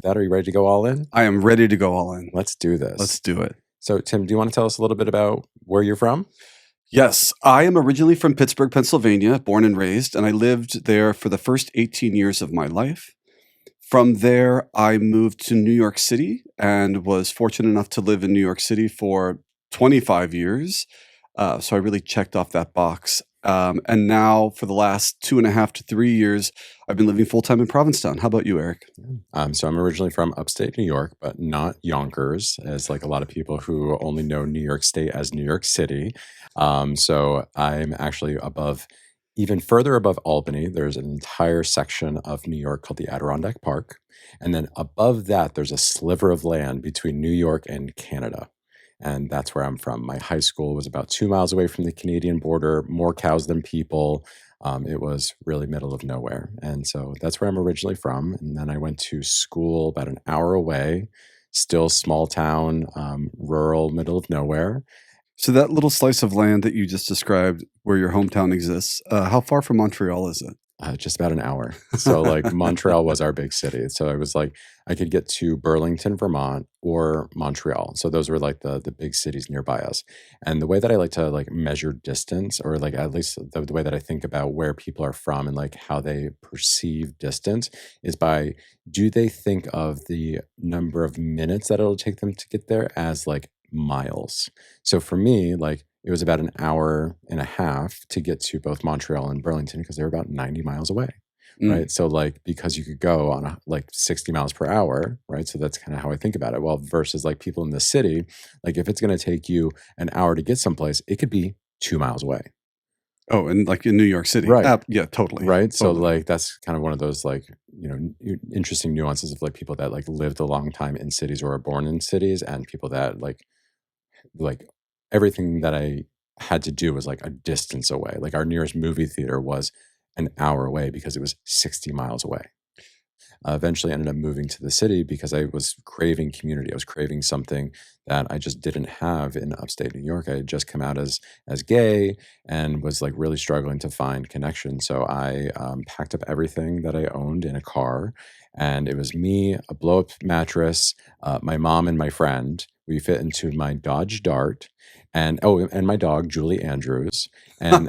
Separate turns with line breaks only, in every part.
Are you ready to go all in?
I am ready to go all in.
Let's do this.
Let's do it.
So, Tim, do you want to tell us a little bit about where you're from?
Yes, I am originally from Pittsburgh, Pennsylvania, born and raised, and I lived there for the first 18 years of my life. From there, I moved to New York City and was fortunate enough to live in New York City for 25 years. So I really checked off that box. And now for the last 2.5 to 3 years, I've been living full-time in Provincetown. How about you, Eric?
So I'm originally from upstate New York, but not Yonkers, as like a lot of people who only know New York State as New York City. So I'm actually even further above Albany. There's an entire section of New York called the Adirondack Park. And then above that, there's a sliver of land between New York and Canada. And that's where I'm from. My high school was about 2 miles away from the Canadian border, more cows than people. It was really middle of nowhere. And so that's where I'm originally from. And then I went to school about an hour away, still small town, rural, middle of nowhere.
So that little slice of land that you just described where your hometown exists, how far from Montreal is it?
Just about an hour. So like Montreal was our big city. So I was like, I could get to Burlington, Vermont or Montreal. So those were like the big cities nearby us. And the way that I like to like measure distance, or like at least the way that I think about where people are from and like how they perceive distance, is by, do they think of the number of minutes that it'll take them to get there as like miles? So for me, like, it was about an hour and a half to get to both Montreal and Burlington because they're about 90 miles away, right? So like, because you could go on like 60 miles per hour, right? So that's kind of how I think about it. Well, versus like people in the city, like if it's going to take you an hour to get someplace, it could be 2 miles away.
Oh, and like in New York City.
Right.
Yeah, totally.
Right.
Totally.
So like, that's kind of one of those like, interesting nuances of like people that like lived a long time in cities or are born in cities, and people that like everything that I had to do was like a distance away. Like our nearest movie theater was an hour away because it was 60 miles away. Eventually ended up moving to the city because I was craving community. I was craving something that I just didn't have in upstate New York. I had just come out as gay and was like really struggling to find connection. So I packed up everything that I owned in a car, and it was me, a blow-up mattress, my mom, and my friend. We fit into my Dodge Dart, and my dog Julie Andrews, and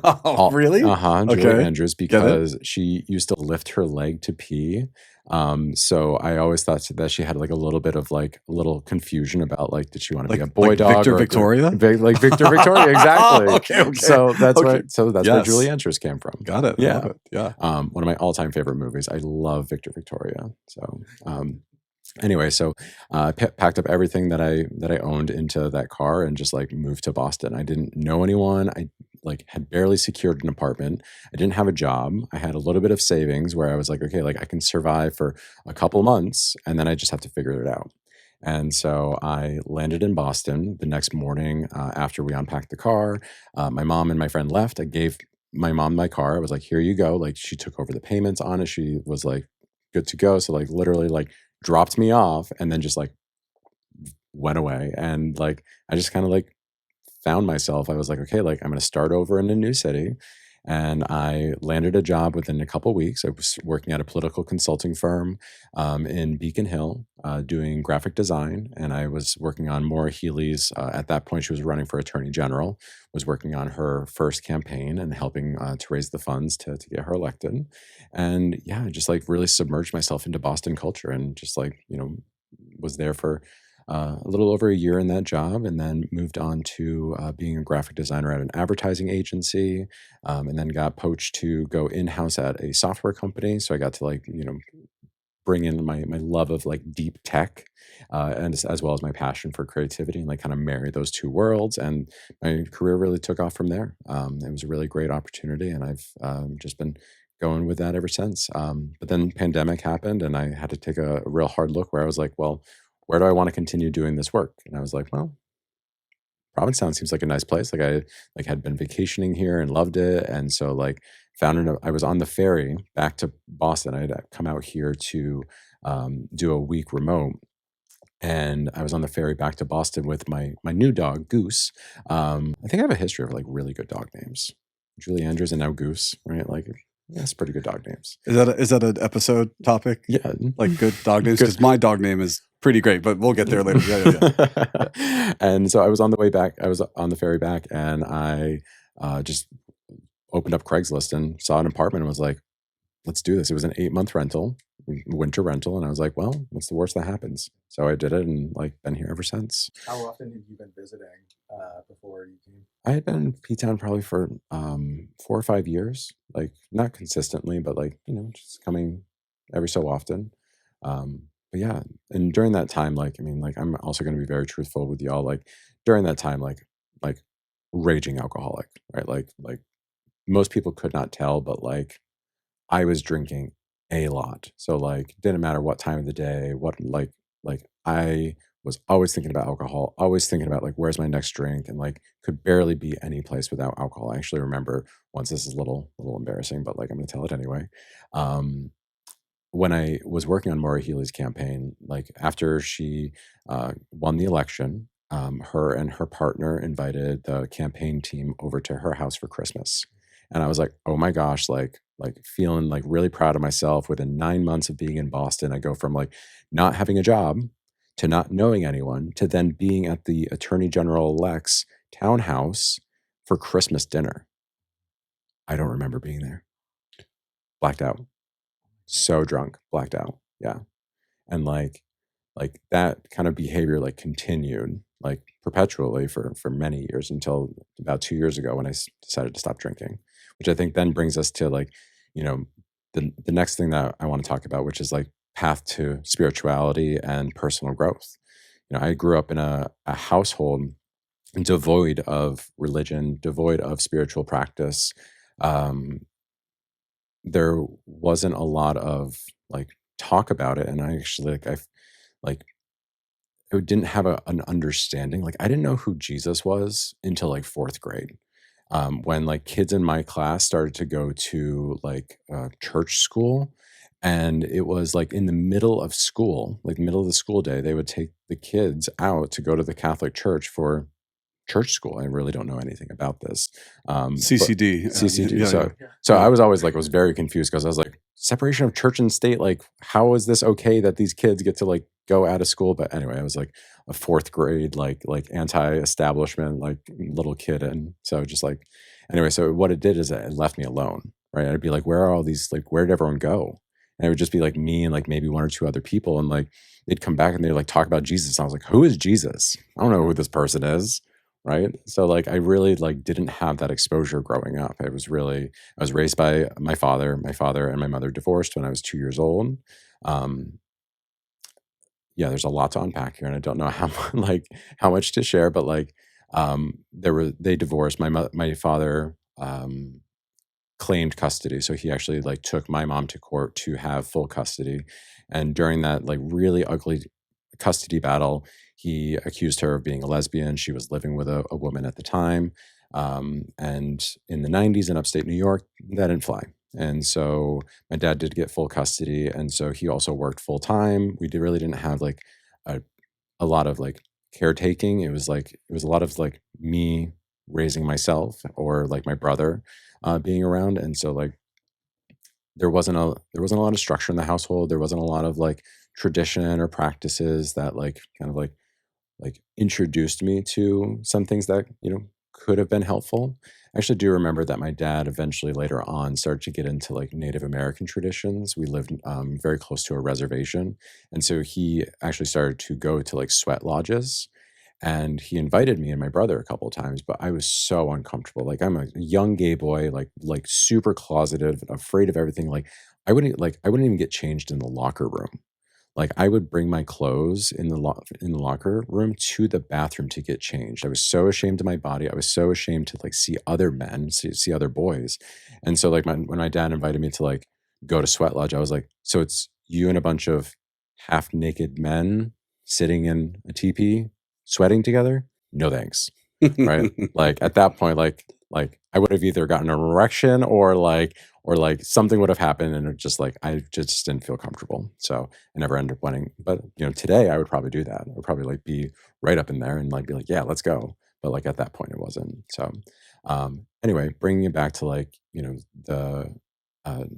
really?
Julie
Okay.
Andrews, because she used to lift her leg to pee. So I always thought that she had like a little bit of like a little confusion about like, did she want to be a boy dog
Victor
or
Victoria?
like Victor Victoria, exactly.
Okay.
So that's
Okay.
where
Yes.
Julie Andrews came from.
Got it.
Yeah.
Love it. Yeah.
One of my all-time favorite movies. I love Victor Victoria. So anyway, so packed up everything that I owned into that car and just like moved to Boston. I didn't know anyone. I like had barely secured an apartment. I didn't have a job. I had a little bit of savings where I was like, okay, like I can survive for a couple months, and then I just have to figure it out. And so I landed in Boston the next morning after we unpacked the car. My mom and my friend left. I gave my mom my car. I was like, here you go. Like she took over the payments on it. She was like, good to go. So like literally like dropped me off and then just like went away. And like, I just kind of like found myself. I was like, okay, like I'm going to start over in a new city. And I landed a job within a couple weeks. I was working at a political consulting firm in Beacon Hill doing graphic design. And I was working on Maura Healey's, at that point, she was running for attorney general, was working on her first campaign and helping to raise the funds to get her elected. And yeah, I just like really submerged myself into Boston culture and just like, was there for a little over a year in that job, and then moved on to being a graphic designer at an advertising agency, and then got poached to go in-house at a software company. So I got to like, bring in my love of like deep tech, and as well as my passion for creativity, and like kind of marry those two worlds. And my career really took off from there. It was a really great opportunity, and I've just been going with that ever since. But then pandemic happened, and I had to take a real hard look where I was like, well, where do I want to continue doing this work? And I was like, well, Provincetown seems like a nice place. Like I like had been vacationing here and loved it. And so like I was on the ferry back to Boston. I had come out here to do a week remote. And I was on the ferry back to Boston with my new dog, Goose. I think I have a history of like really good dog names. Julie Andrews and now Goose, right? Like That's pretty good dog names.
Is that an episode topic?
Yeah.
Like good dog names?
Good.
Because my dog name is pretty great, but we'll get there later. Yeah.
And so I was on the way back. I was on the ferry back, and I just opened up Craigslist and saw an apartment and was like, let's do this. It was an 8-month rental, winter rental. And I was like, well, what's the worst that happens? So I did it and like been here ever since.
How often have you been visiting before you came?
I had been in P-Town probably for 4 or 5 years, like not consistently, but like, just coming every so often. But yeah, and during that time, like, I mean, like, I'm also going to be very truthful with y'all. Like during that time, like raging alcoholic, right? Like most people could not tell, but like I was drinking a lot. So like didn't matter what time of the day, what like I was always thinking about alcohol, always thinking about like where's my next drink, and like could barely be any place without alcohol. I actually remember once, this is a little embarrassing, but like I'm gonna tell it anyway. Um when I was working on Maura Healey's campaign, like after she won the election, her and her partner invited the campaign team over to her house for Christmas, and I was like, oh my gosh, like feeling like really proud of myself. Within 9 months of being in Boston, I go from like not having a job to not knowing anyone to then being at the Attorney General elect's townhouse for Christmas dinner. I don't remember being there. Blacked out. So drunk, blacked out. Yeah. And like that kind of behavior like continued like perpetually for many years until about 2 years ago when decided to stop drinking, which I think then brings us to like, you know, the next thing that I want to talk about, which is like path to spirituality and personal growth. I grew up in a household devoid of religion, devoid of spiritual practice. um, there wasn't a lot of like talk about it, and I actually like I didn't have an understanding. Like I didn't know who Jesus was until like fourth grade. When like kids in my class started to go to like church school, and it was like in the middle of school, like middle of the school day, they would take the kids out to go to the Catholic church for church school. I really don't know anything about this.
CCD.
CCD.
Yeah,
So
yeah.
so I was always like was very confused because I was like, separation of church and state, like how is this okay that these kids get to like go out of school? But anyway, I was like a fourth grade like anti-establishment like little kid, and so just like anyway, so what it did is it left me alone, right? I'd be like, where are all these, like where did everyone go? And it would just be like me and like maybe one or two other people, and like they'd come back and they'd like talk about Jesus, and I was like, who is Jesus? I don't know who this person is, right? So like I really like didn't have that exposure growing up. I was raised by my father. My father and my mother divorced when I was 2 years old. um yeah, there's a lot to unpack here, and I don't know how like how much to share, but like they divorced. My father claimed custody, so he actually like took my mom to court to have full custody, and during that like really ugly custody battle, he accused her of being a lesbian. She was living with a woman at the time. And in the 90s in upstate New York, that didn't fly. And so my dad did get full custody. And so he also worked full time. Really didn't have like a, a lot of like caretaking. It was a lot of like me raising myself or like my brother being around. And so like there wasn't a lot of structure in the household. There wasn't a lot of like tradition or practices that like kind of like introduced me to some things that could have been helpful. I actually do remember that my dad eventually later on started to get into like Native American traditions. We lived very close to a reservation, and so he actually started to go to like sweat lodges, and he invited me and my brother a couple of times, but I was so uncomfortable. Like I'm a young gay boy, like super closeted, afraid of everything. Like I wouldn't even get changed in the locker room. Like I would bring my clothes in the locker room to the bathroom to get changed. I was so ashamed of my body. I was so ashamed to like see other men, see other boys. And so like when my dad invited me to like go to sweat lodge, I was like, so it's you and a bunch of half naked men sitting in a teepee sweating together? No thanks. Right? Like at that point, like I would have either gotten an erection or like something would have happened, and it just like I just didn't feel comfortable. So I never ended up winning. But today I would probably do that. I would probably like be right up in there and like be like, yeah, let's go. But like at that point it wasn't. So anyway, bringing it back to like, the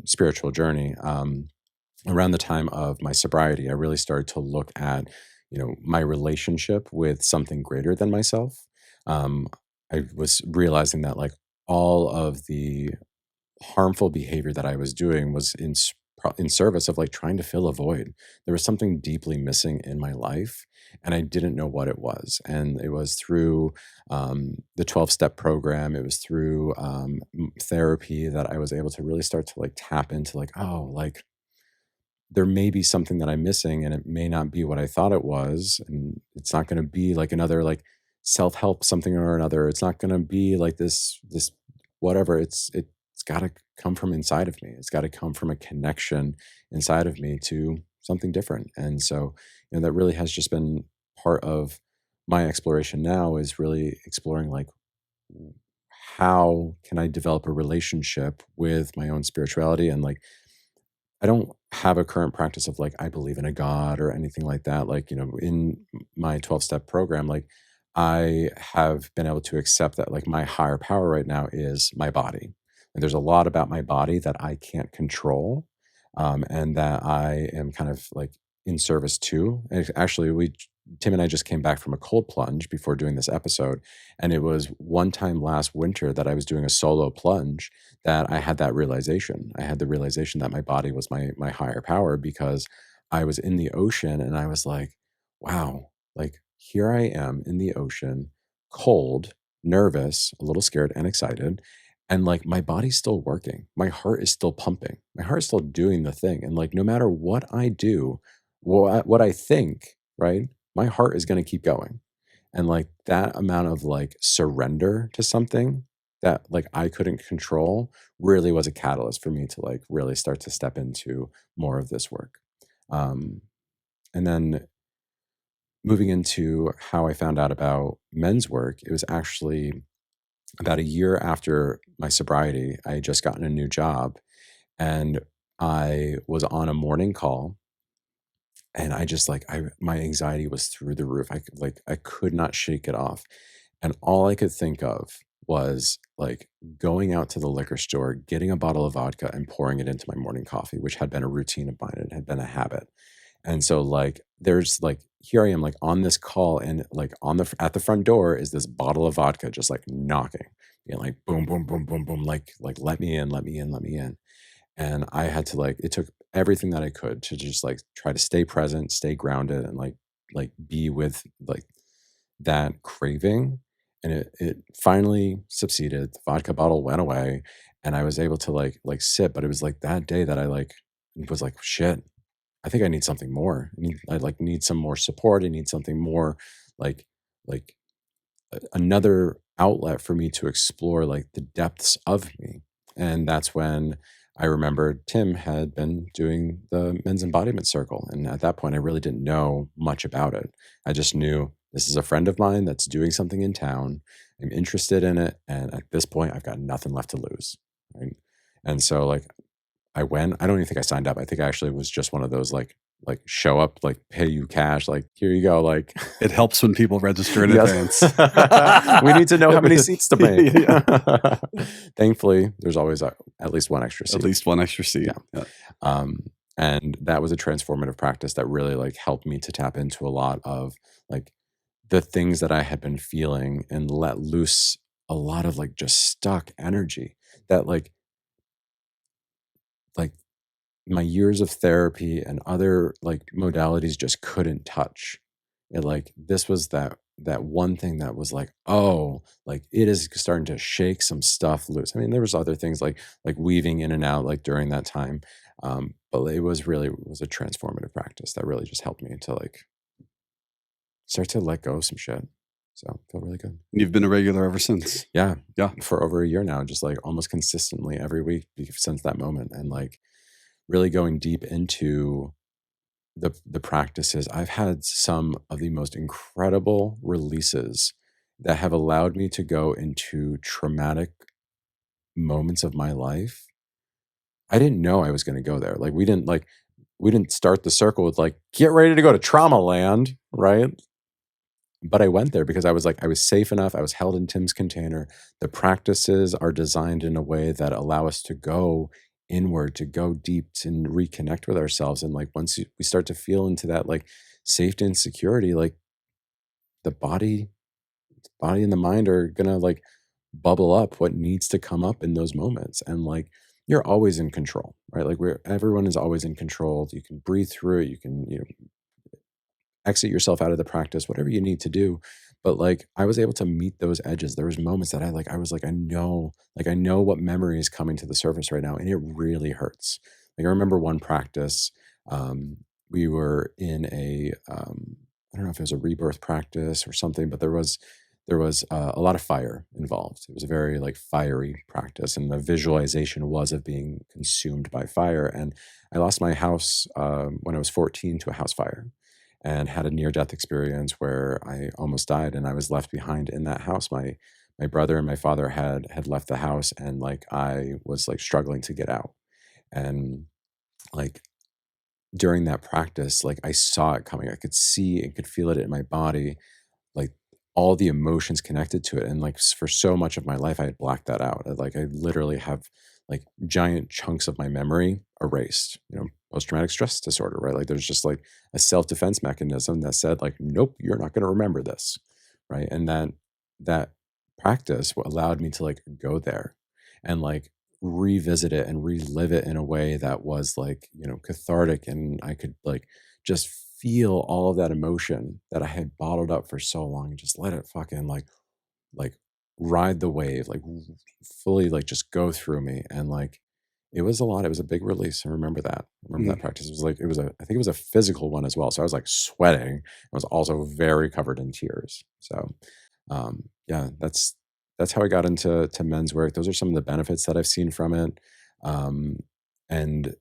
spiritual journey, around the time of my sobriety, I really started to look at, my relationship with something greater than myself. Um, I was realizing that like all of the harmful behavior that I was doing was in service of like trying to fill a void. There was something deeply missing in my life, and I didn't know what it was. And it was through the 12-step program. It was through therapy that I was able to really start to like tap into like, oh, like there may be something that I'm missing, and it may not be what I thought it was. And it's not going to be like another like self-help something or another. It's not going to be like this whatever. It's got to come from inside of me. It's got to come from a connection inside of me to something different. And so, that really has just been part of my exploration now, is really exploring like how can I develop a relationship with my own spirituality. And like I don't have a current practice of like I believe in a god or anything like that. Like, in my 12-step program, like I have been able to accept that like my higher power right now is my body. And there's a lot about my body that I can't control, and that I am kind of like in service to. And actually, Tim and I just came back from a cold plunge before doing this episode, and it was one time last winter that I was doing a solo plunge that I had that realization. I had the realization that my body was my higher power, because I was in the ocean and I was like, wow, like here I am in the ocean, cold, nervous, a little scared and excited. And like my body's still working. My heart is still pumping. My heart is still doing the thing. And like no matter what I do, what I think, right? My heart is going to keep going. And like that amount of like surrender to something that like I couldn't control really was a catalyst for me to like really start to step into more of this work. Um, and then moving into how I found out about men's work, it was actually about a year after my sobriety. I had just gotten a new job, and I was on a morning call, and I just like my anxiety was through the roof. I could not shake it off. And all I could think of was like going out to the liquor store, getting a bottle of vodka and pouring it into my morning coffee, which had been a routine of mine. It had been a habit. And so like there's like here I am like on this call, and like on the at the front door is this bottle of vodka just like knocking, like boom, boom, boom, boom, boom, like let me in, let me in, let me in. And I had to like it took everything that I could to just like try to stay present, stay grounded, and like be with like that craving. And it finally succeeded. The vodka bottle went away, and I was able to like sip. But it was like that day that I like was like, shit, I think I need something more. I like need some more support. I need something more like like another outlet for me to explore like the depths of me. And that's when I remembered Tim had been doing the men's embodiment circle. And at that point, I really didn't know much about it. I just knew this is a friend of mine that's doing something in town. I'm interested in it. And at this point, I've got nothing left to lose. Right. And so like I went. I don't even think I signed up. I think I actually was just one of those like show up, like pay you cash, like here you go, like
It helps when people register in
yes.
advance.
We need to know how many seats to make.
Yeah.
Thankfully, there's always at least one extra
At
seat.
least one extra seat.
Yeah.
Yeah.
And that was a transformative practice that really like helped me to tap into a lot of like the things that I had been feeling, and let loose a lot of like just stuck energy that like my years of therapy and other like modalities just couldn't touch it. Like this was that one thing that was like, oh, like it is starting to shake some stuff loose. I mean, there was other things like weaving in and out like during that time, but it was a transformative practice that really just helped me to like start to let go of some shit. So I feel really good.
You've been a regular ever since.
Yeah,
Yeah.
for over a year now, just like almost consistently every week since that moment. And like really going deep into the practices. I've had some of the most incredible releases that have allowed me to go into traumatic moments of my life. I didn't know I was going to go there. Like we didn't start the circle with like get ready to go to trauma land, right? But I went there because I was like I was safe enough. I was held in Tim's container. The practices are designed in a way that allow us to go inward, to go deep, to reconnect with ourselves. And like once we start to feel into that like safety and security, like the body and the mind are gonna like bubble up what needs to come up in those moments. And like you're always in control, right? Like everyone is always in control. You can breathe through it. You can, exit yourself out of the practice, whatever you need to do. But like I was able to meet those edges. There was moments that I was like, I know what memory is coming to the surface right now, and it really hurts. Like I remember one practice, we were in I don't know if it was a rebirth practice or something, but there was a lot of fire involved. It was a very like fiery practice, and the visualization was of being consumed by fire. And I lost my house when I was 14 to a house fire, and had a near death experience where I almost died, and I was left behind in that house. My brother and my father had left the house, and like I was like struggling to get out. And like during that practice, like I saw it coming. I could see and could feel it in my body, like all the emotions connected to it. And like for so much of my life, I had blacked that out. Like I literally have like giant chunks of my memory erased, post-traumatic stress disorder, right? Like there's just like a self-defense mechanism that said like, nope, you're not going to remember this. Right. And that practice allowed me to like go there and like revisit it and relive it in a way that was like, cathartic. And I could like just feel all of that emotion that I had bottled up for so long, and just let it fucking like ride the wave, like fully like just go through me. And like it was a lot. It was a big release. I remember that. I remember that
Mm.
practice. I think it was a physical one as well. So I was like sweating. I was also very covered in tears. So yeah, that's how I got into men's work. Those are some of the benefits that I've seen from it. Um, and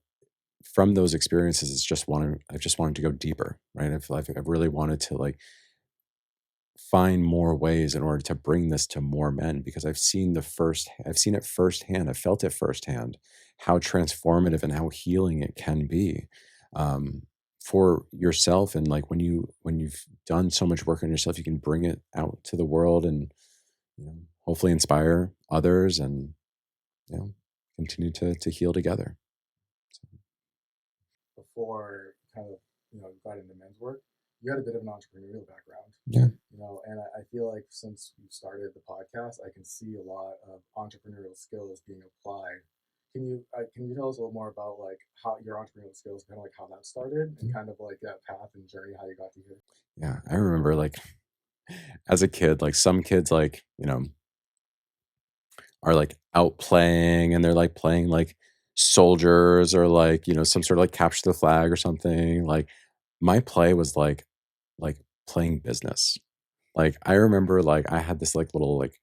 from those experiences, I've just wanted to go deeper, right? I've really wanted to like find more ways in order to bring this to more men, because I've seen it firsthand. I've felt it firsthand, how transformative and how healing it can be, um, for yourself. And like when you've done so much work on yourself, you can bring it out to the world, and hopefully inspire others, and you know continue to heal together. So,
Before kind of you got into men's work, you had a bit of an entrepreneurial background.
yeah.
And I feel like since you started the podcast, I can see a lot of entrepreneurial skills being applied. Can you tell us a little more about like how your entrepreneurial skills, kind of like how that started, and kind of like that path and journey, how you got to here?
Yeah, I remember like as a kid, like some kids like, are like out playing, and they're like playing like soldiers, or like, some sort of like capture the flag or something. Like my play was like playing business. Like I remember like I had this like little like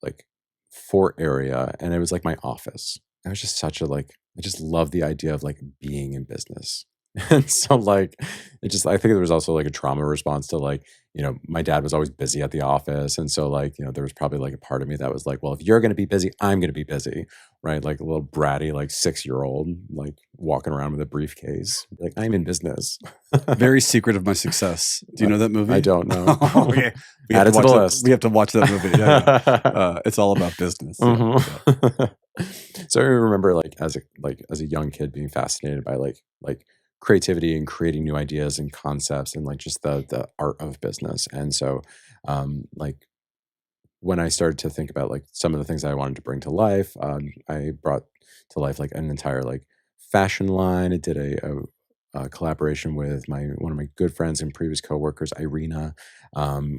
like fort area, and it was like my office. I was just such a like I just love the idea of like being in business. And so like I think there was also like a trauma response to like, my dad was always busy at the office. And so like, there was probably like a part of me that was like, well, if you're gonna be busy, I'm gonna be busy. Right. Like a little bratty, like 6-year old, like walking around with a briefcase. Like I'm in business.
Very Secret of My Success. Do you know that movie?
I don't know.
Okay.
Add it to the list.
We have to watch that movie. Yeah, yeah. It's all about business. Yeah, yeah.
Mhm. So I remember like as a young kid being fascinated by like creativity and creating new ideas and concepts, and like just the art of business. And so like when I started to think about like some of the things I wanted to bring to life, I brought to life like an entire like fashion line. I did a collaboration with my one of my good friends and previous coworkers, Irina,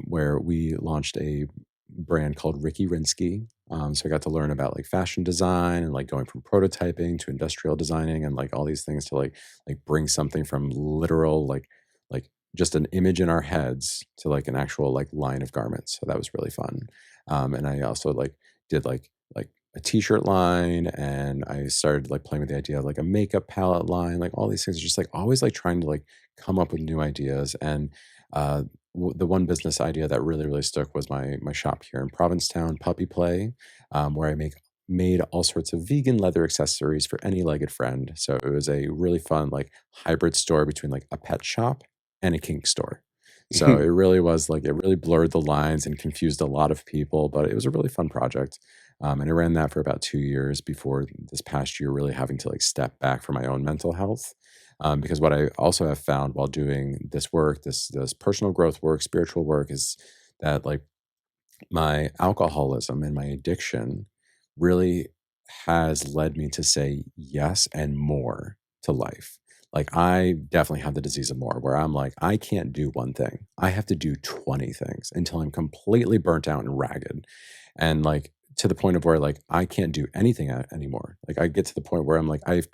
where we launched a brand called Ricky Rinsky. So I got to learn about like fashion design, and like going from prototyping to industrial designing, and like all these things to like bring something from literal like just an image in our heads to like an actual like line of garments. So that was really fun. And I also like did like a t-shirt line, and I started like playing with the idea of like a makeup palette line. Like all these things are just like always like trying to like come up with new ideas. And the one business idea that really stuck was my shop here in Provincetown, Puppy Play, where I made all sorts of vegan leather accessories for any legged friend. So it was a really fun like hybrid store between like a pet shop and a kink store. So it really was like it really blurred the lines and confused a lot of people, but it was a really fun project. And I ran that for about 2 years before this past year really having to like step back for my own mental health. Because what I also have found while doing this work, this personal growth work, spiritual work, is that like my alcoholism and my addiction really has led me to say yes and more to life. Like I definitely have the disease of more where I'm like, I can't do one thing. I have to do 20 things until I'm completely burnt out and ragged. And like to the point of where like I can't do anything anymore. Like I get to the point where I'm like, I've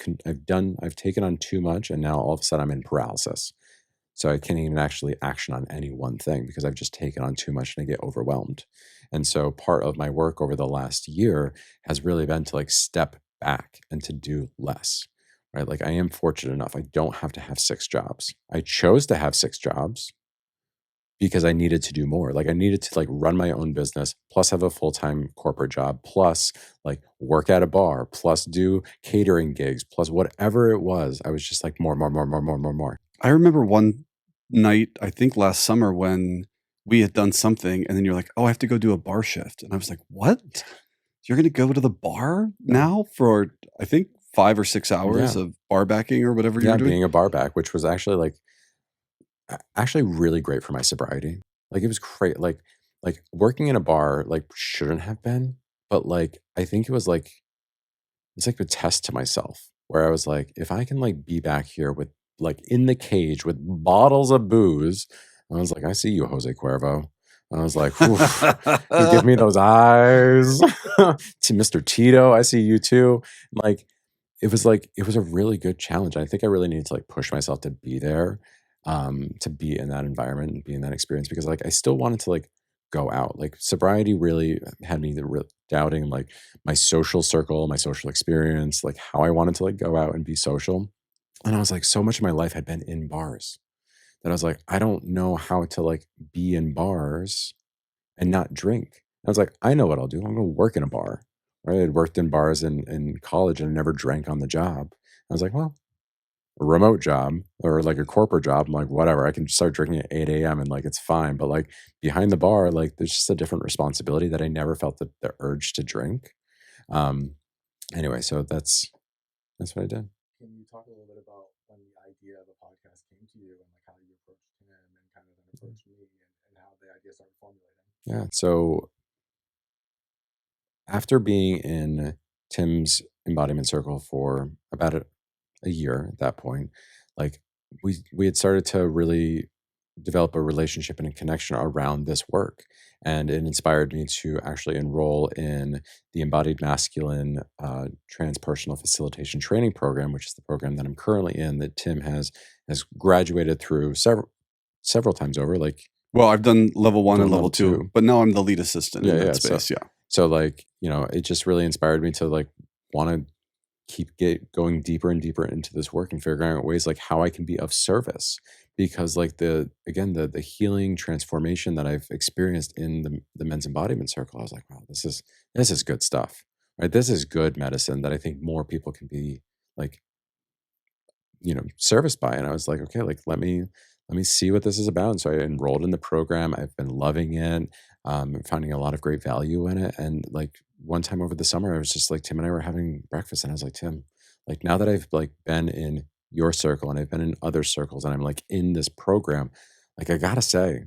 taken on too much and now all of a sudden I'm in paralysis. So I can't even actually action on any one thing because I've just taken on too much and I get overwhelmed. And so part of my work over the last year has really been to like step back and to do less. Right? Like I am fortunate enough. I don't have to have 6 jobs. I chose to have 6 jobs because I needed to do more. Like I needed to like run my own business, plus have a full-time corporate job, plus like work at a bar, plus do catering gigs, plus whatever it was. I was just like more, more, more, more, more, more, more.
I remember one night, I think last summer, when we had done something, and then you're like, "Oh, I have to go do a bar shift," and I was like, "What? You're going to go to the bar now for I think 5 or 6 hours
Yeah.
of bar backing or whatever you
Yeah,
were doing?"
being a bar back, which was actually like actually really great for my sobriety. Like it was great. Like working in a bar like shouldn't have been, but like I think it was like it's like a test to myself where I was like, if I can like be back here with like in the cage with bottles of booze, I was like, I see you, Jose Cuervo. And I was like, "Oof, you give me those eyes. To Mr. Tito, I see you too. Like it was a really good challenge. I think I really needed to like push myself to be there, to be in that environment and be in that experience because like I still wanted to like go out. Like sobriety really had me doubting like my social circle, my social experience, like how I wanted to like go out and be social. And I was like, so much of my life had been in bars that I was like, I don't know how to like be in bars and not drink. I was like, I know what I'll do. I'm going to work in a bar. Right. I'd worked in bars in college and I never drank on the job. I was like, well, a remote job or like a corporate job. I'm like, whatever. I can start drinking at 8 a.m. and like it's fine. But like behind the bar, like there's just a different responsibility that I never felt the urge to drink. Um, anyway, so that's what I did.
Can you talk a little bit about when the idea of a podcast came to you and like how you approached him and kind of then approached me and how the idea started formulating?
Yeah. So after being in Tim's embodiment circle for about a year at that point, like we had started to really develop a relationship and a connection around this work. And it inspired me to actually enroll in the Embodied Masculine Transpersonal Facilitation Training Program, which is the program that I'm currently in that Tim has graduated through several times over. Like
Well, I've done level 1 and
done
level
level
2,
2.
but now I'm the lead assistant in
Yeah,
that
yeah.
space. Yeah.
So like, it just really inspired me to like want to going deeper and deeper into this work and figuring out ways like how I can be of service because like the healing transformation that I've experienced in the men's embodiment circle, I was like, wow, this is good stuff. Right? This is good medicine that I think more people can be like serviced by. And I was like, okay, like let me see what this is about. And so I enrolled in the program. I've been loving it, finding a lot of great value in it. And like one time over the summer, I was just like, Tim and I were having breakfast, and I was like, Tim, like now that I've like been in your circle and I've been in other circles and I'm like in this program, like I gotta say,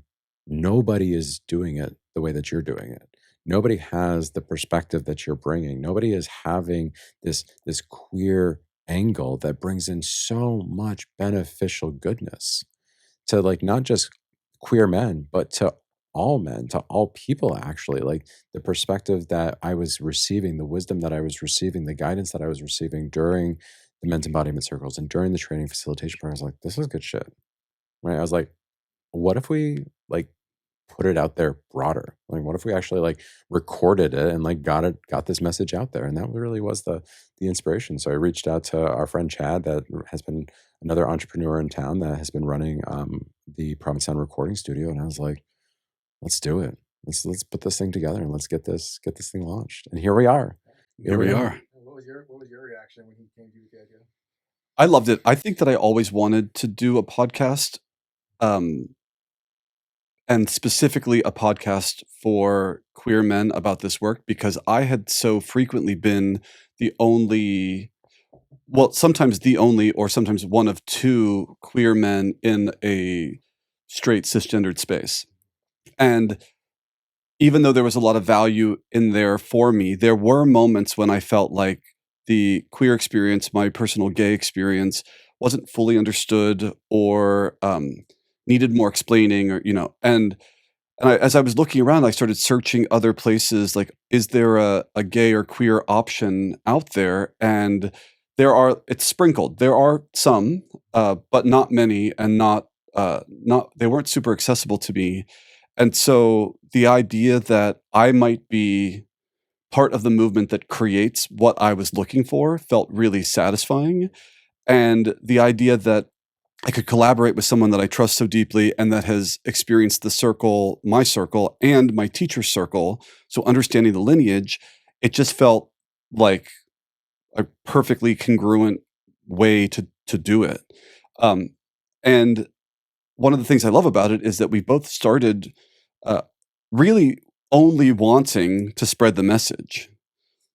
nobody is doing it the way that you're doing it. Nobody has the perspective that you're bringing. Nobody is having this queer angle that brings in so much beneficial goodness to like not just queer men, but to all men, to all people actually. Like the perspective that I was receiving, the wisdom that I was receiving, the guidance that I was receiving during the men's embodiment circles and during the training facilitation program, I was like, this is good shit. Right. I was like, what if we like put it out there broader? Like, what if we actually like recorded it and like got this message out there? And that really was the inspiration. So I reached out to our friend Chad, that has been another entrepreneur in town that has been running the Provincetown recording studio, and I was like, let's do it. Let's put this thing together and let's get this thing launched. And here we are.
Here we are.
And what was your reaction when he came to you with the idea?
I loved it. I think that I always wanted to do a podcast. Um, and specifically a podcast for queer men about this work, because I had so frequently been the only, well, sometimes the only, or sometimes one of two queer men in a straight cisgendered space. And even though there was a lot of value in there for me, there were moments when I felt like the queer experience, my personal gay experience, wasn't fully understood, or needed more explaining, or as I was looking around, I started searching other places. Like, is there a gay or queer option out there? And it's sprinkled. There are some, but not many, and they weren't super accessible to me. And so the idea that I might be part of the movement that creates what I was looking for felt really satisfying. And the idea that I could collaborate with someone that I trust so deeply and that has experienced my circle, and my teacher's circle, so understanding the lineage, it just felt like a perfectly congruent way to do it. And one of the things I love about it is that we both started really only wanting to spread the message.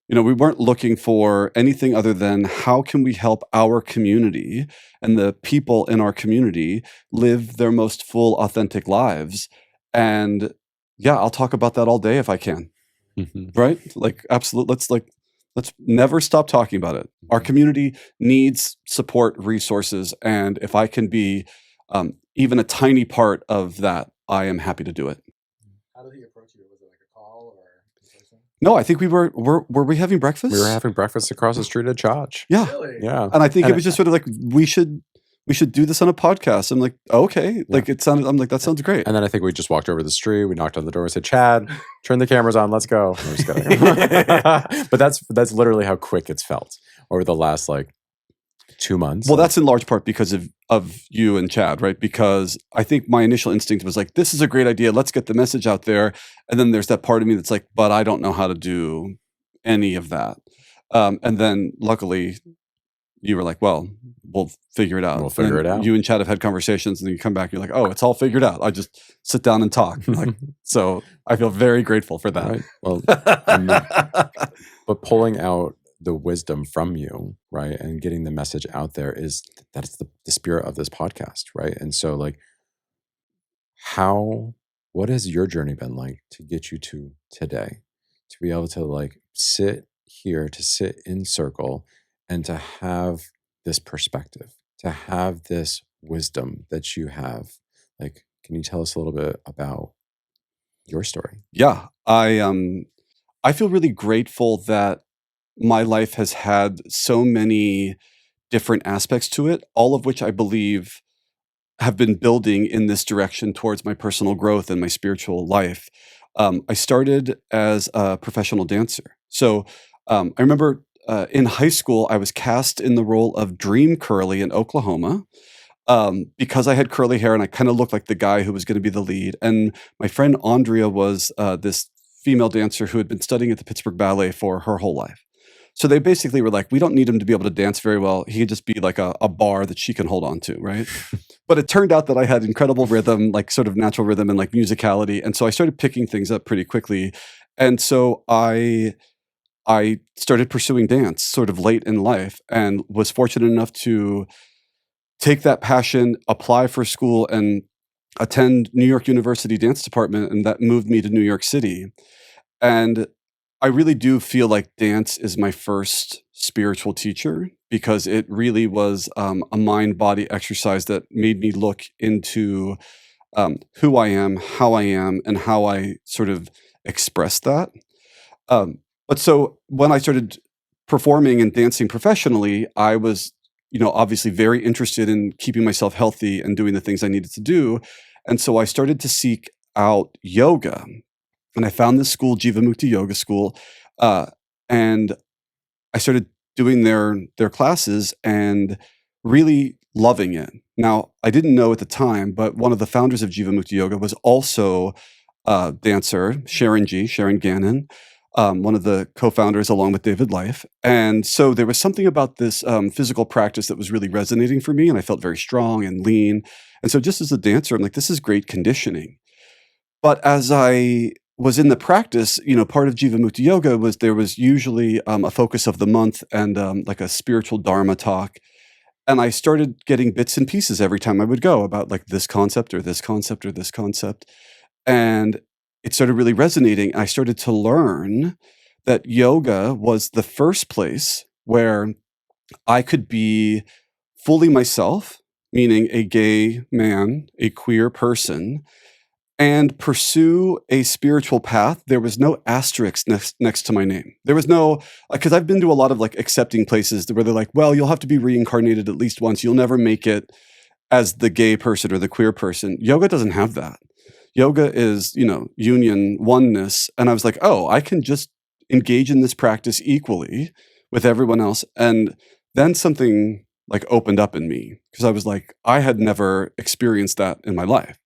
We weren't looking for anything other than how can we help our community and the people in our community live their most full, authentic lives. And yeah, I'll talk about that all day if I can. Right? Like, absolutely. Let's never stop talking about it. Our community needs support, resources, and if I can be even a tiny part of that, I am happy to do it.
How did he approach you? Was it like a call or in person?
No, I think were we having breakfast?
We were having breakfast across the street at Church.
Yeah.
Really?
Yeah.
And I think it was just sort of like, we should do this on a podcast. I'm like, okay. Like, I'm like, that sounds great.
And then I think we just walked over the street. We knocked on the door and said, Chad, turn the cameras on. Let's go. I'm just kidding. But that's literally how quick it's felt over the last 2 months.
Well, that's in large part because of you and Chad, right? Because I think my initial instinct was like, this is a great idea. Let's get the message out there. And then there's that part of me that's like, but I don't know how to do any of that. And then luckily you were like, well, we'll figure it out.
We'll figure it out.
You and Chad have had conversations, and then you come back, you're like, oh, it's all figured out. I just sit down and talk. So I feel very grateful for that.
Right. Well, but pulling out the wisdom from you, right, and getting the message out there that's the spirit of this podcast, right? And so, what has your journey been like to get you to today, to be able to sit here, to sit in circle, and to have this perspective, to have this wisdom that you have? Can you tell us a little bit about your story?
Yeah, I feel really grateful that my life has had so many different aspects to it, all of which I believe have been building in this direction towards my personal growth and my spiritual life. I started as a professional dancer. So I remember in high school, I was cast in the role of Dream Curly in Oklahoma because I had curly hair and I kind of looked like the guy who was going to be the lead. And my friend Andrea was this female dancer who had been studying at the Pittsburgh Ballet for her whole life. So they basically were like, we don't need him to be able to dance very well. He could just be like a bar that she can hold on to, right? But it turned out that I had incredible rhythm, sort of natural rhythm and musicality. And so I started picking things up pretty quickly. And so I started pursuing dance sort of late in life, and was fortunate enough to take that passion, apply for school, and attend New York University Dance Department. And that moved me to New York City. And I really do feel like dance is my first spiritual teacher, because it really was a mind-body exercise that made me look into who I am, how I am, and how I sort of express that. But so when I started performing and dancing professionally, I was, obviously very interested in keeping myself healthy and doing the things I needed to do. And so I started to seek out yoga. And I found this school, Jivamukti Yoga School, and I started doing their classes and really loving it. Now, I didn't know at the time, but one of the founders of Jivamukti Yoga was also a dancer, Sharon Gannon, one of the co-founders along with David Life. And so there was something about this physical practice that was really resonating for me, and I felt very strong and lean. And so just as a dancer, I'm like, this is great conditioning. But as I was in the practice, part of Jivamukti Yoga was there was usually a focus of the month and like a spiritual dharma talk. And I started getting bits and pieces every time I would go about like this concept or this concept or this concept. And it started really resonating. I started to learn that yoga was the first place where I could be fully myself, meaning a gay man, a queer person, and pursue a spiritual path. There was no asterisk next to my name. There was no, because I've been to a lot of like accepting places where they're like, well, you'll have to be reincarnated at least once. You'll never make it as the gay person or the queer person. Yoga doesn't have that. Yoga is, union, oneness. And I was like, oh, I can just engage in this practice equally with everyone else. And then something like opened up in me because I was like, I had never experienced that in my life.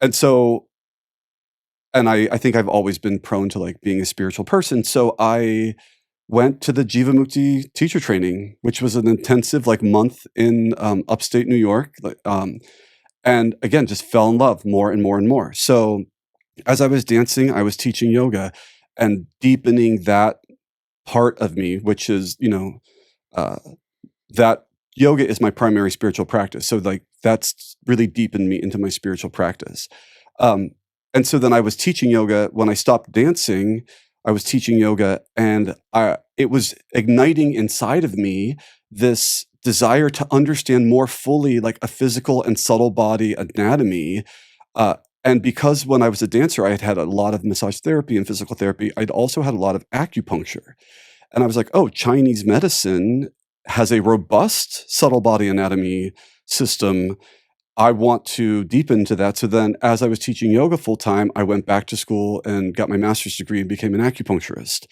And so, and I think I've always been prone to like being a spiritual person. So I went to the Jivamukti teacher training, which was an intensive like month in upstate New York. And again, just fell in love more and more and more. So as I was dancing, I was teaching yoga and deepening that part of me, which is, that yoga is my primary spiritual practice. So like that's really deepened me into my spiritual practice. And so then I was teaching yoga. When I stopped dancing, I was teaching yoga, and it was igniting inside of me this desire to understand more fully like a physical and subtle body anatomy. And because when I was a dancer, I had had a lot of massage therapy and physical therapy, I'd also had a lot of acupuncture. And I was like, oh, Chinese medicine has a robust subtle body anatomy system. I want to deepen into that. So then as I was teaching yoga full time, I went back to school and got my master's degree and became an acupuncturist,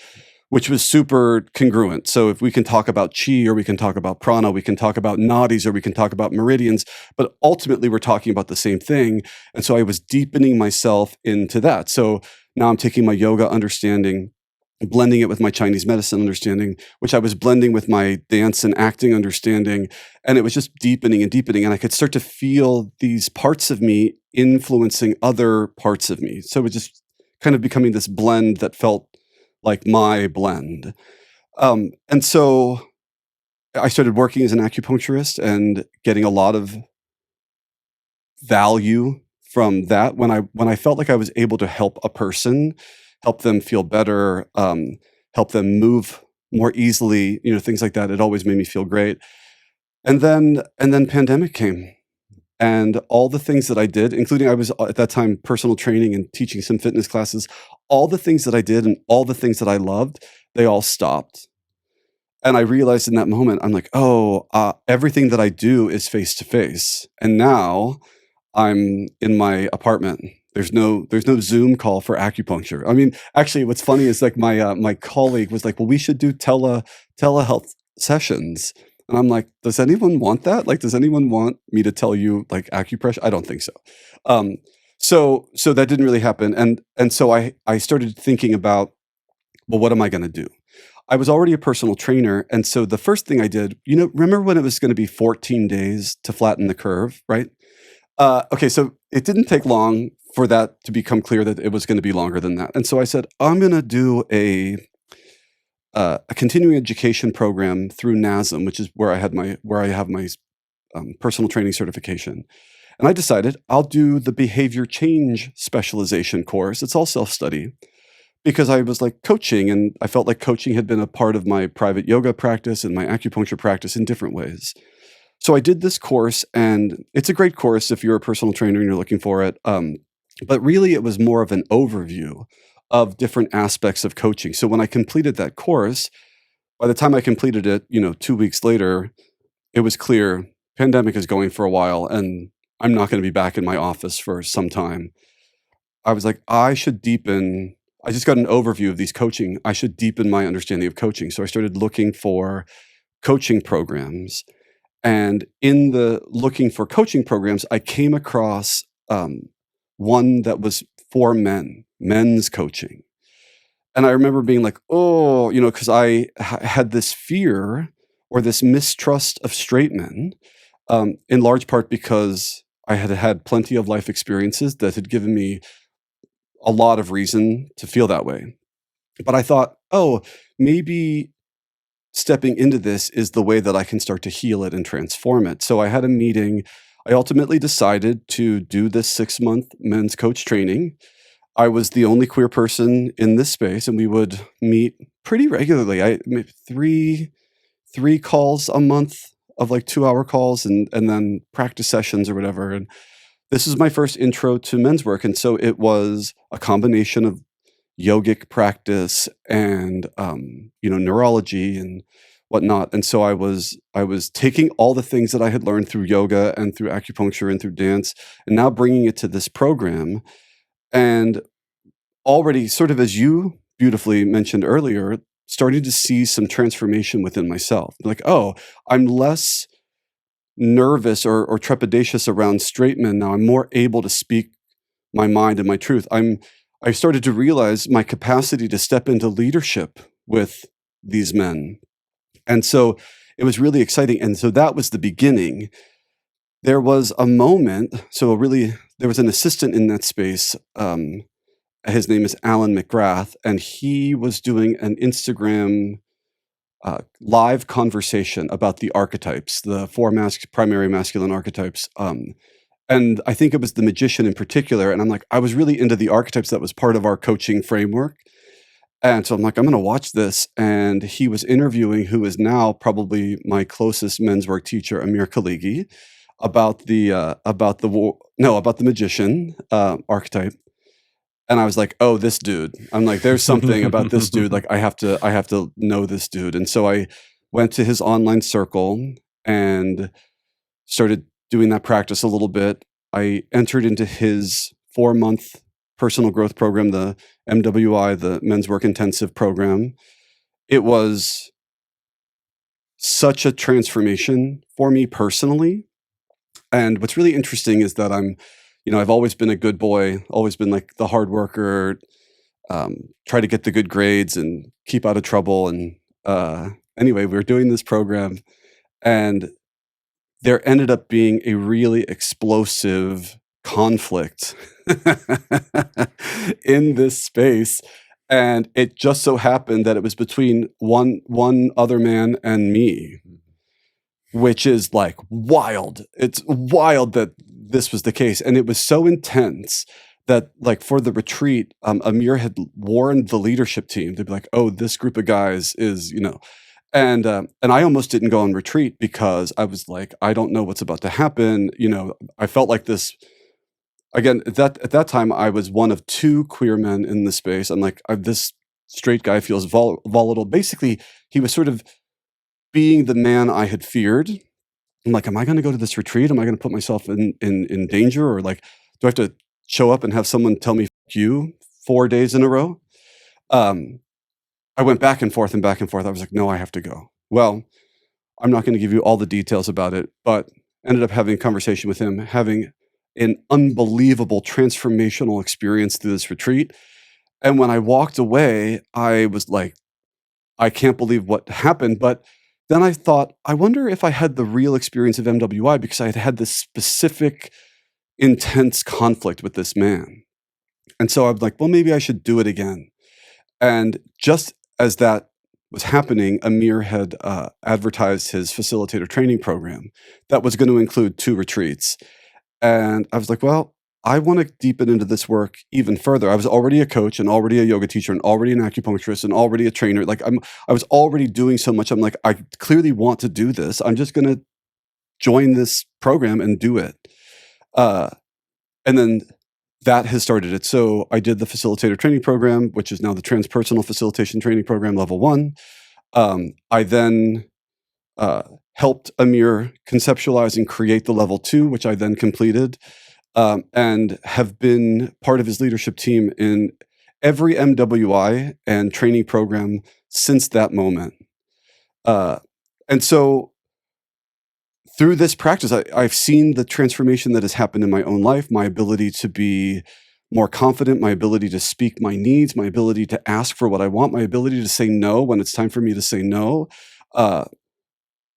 which was super congruent. So if we can talk about chi, or we can talk about prana, we can talk about nadis, or we can talk about meridians, but ultimately we're talking about the same thing. And so I was deepening myself into that. So now I'm taking my yoga understanding, blending it with my Chinese medicine understanding, which I was blending with my dance and acting understanding. And it was just deepening and deepening. And I could start to feel these parts of me influencing other parts of me. So it was just kind of becoming this blend that felt like my blend. And so I started working as an acupuncturist and getting a lot of value from that when I felt like I was able to help a person, help them feel better, help them move more easily, things like that. It always made me feel great. And then pandemic came, and all the things that I did, including I was at that time personal training and teaching some fitness classes, all the things that I did and all the things that I loved, they all stopped. And I realized in that moment, I'm like, oh, everything that I do is face to face. And now I'm in my apartment. There's no Zoom call for acupuncture. I mean, actually, what's funny is like my colleague was like, well, we should do telehealth sessions. And I'm like, does anyone want that? Like, does anyone want me to tell you like acupressure? I don't think so. So that didn't really happen. And so I started thinking about, well, what am I going to do? I was already a personal trainer. And so the first thing I did, remember when it was going to be 14 days to flatten the curve, right? Okay, so it didn't take long for that to become clear that it was going to be longer than that. And so I said, I'm going to do a continuing education program through NASM, which is where I have my personal training certification. And I decided I'll do the behavior change specialization course. It's all self-study, because I was like coaching, and I felt like coaching had been a part of my private yoga practice and my acupuncture practice in different ways. So I did this course, and it's a great course if you're a personal trainer and you're looking for it. But really, it was more of an overview of different aspects of coaching. So when I completed that course, by the time I completed it, 2 weeks later, it was clear pandemic is going for a while, and I'm not going to be back in my office for some time. I was like, I just got an overview of these coaching. I should deepen my understanding of coaching. So I started looking for coaching programs. And in the looking for coaching programs, I came across one that was for men's coaching. And I remember being like, oh, because I had this fear or this mistrust of straight men, in large part because I had had plenty of life experiences that had given me a lot of reason to feel that way. But I thought, oh, maybe stepping into this is the way that I can start to heal it and transform it. So I had a meeting. I ultimately decided to do this 6-month men's coach training. I was the only queer person in this space, and we would meet pretty regularly. I made three calls a month of like 2-hour calls, and then practice sessions or whatever. And this is my first intro to men's work, and so it was a combination of yogic practice and neurology and whatnot. And so I was taking all the things that I had learned through yoga and through acupuncture and through dance, and now bringing it to this program. And already, sort of as you beautifully mentioned earlier, starting to see some transformation within myself. Like, oh, I'm less nervous or trepidatious around straight men now. I'm more able to speak my mind and my truth. I started to realize my capacity to step into leadership with these men. And so it was really exciting. And so that was the beginning. There was a moment, there was an assistant in that space. His name is Alan McGrath, and he was doing an Instagram live conversation about the archetypes, the 4 primary masculine archetypes. And I think it was the magician in particular. And I'm like, I was really into the archetypes. That was part of our coaching framework. And so I'm like, I'm going to watch this. And he was interviewing who is now probably my closest men's work teacher, Amir Khaligi, about the magician archetype. And I was like, oh, this dude. I'm like, there's something about this dude. Like, I have to know this dude. And so I went to his online circle and started doing that practice a little bit. I entered into his 4-month personal growth program, the MWI, the Men's Work Intensive program. It was such a transformation for me personally. And what's really interesting is that I've always been a good boy, always been like the hard worker, try to get the good grades and keep out of trouble. And anyway, we were doing this program, and there ended up being a really explosive conflict in this space. And it just so happened that it was between one other man and me, which is like wild. It's wild that this was the case. And it was so intense that, like, for the retreat, Amir had warned the leadership team. They'd be like, oh, this group of guys is, and I almost didn't go on retreat because I was like, I don't know what's about to happen. I felt like this. Again, at that time, I was one of 2 queer men in the space. I'm like, this straight guy feels volatile. Basically, he was sort of being the man I had feared. I'm like, am I going to go to this retreat? Am I going to put myself in danger? Or like, do I have to show up and have someone tell me "F you" 4 days in a row? I went back and forth and back and forth. I was like, no, I have to go. Well, I'm not going to give you all the details about it, but ended up having a conversation with him, having an unbelievable transformational experience through this retreat. And when I walked away, I was like, I can't believe what happened. But then I thought, I wonder if I had the real experience of MWI, because I had had this specific, intense conflict with this man. And so I'm like, well, maybe I should do it again. And just as that was happening, Amir had advertised his facilitator training program that was going to include 2 retreats. And I was like, well, I want to deepen into this work even further. I was already a coach and already a yoga teacher and already an acupuncturist and already a trainer. Like I was already doing so much. I'm like, I clearly want to do this. I'm just going to join this program and do it. And then that has started it. So I did the facilitator training program, which is now the transpersonal facilitation training program, level 1. I then helped Amir conceptualize and create the level 2, which I then completed, and have been part of his leadership team in every MWI and training program since that moment. And so through this practice, I've seen the transformation that has happened in my own life, my ability to be more confident, my ability to speak my needs, my ability to ask for what I want, my ability to say no when it's time for me to say no.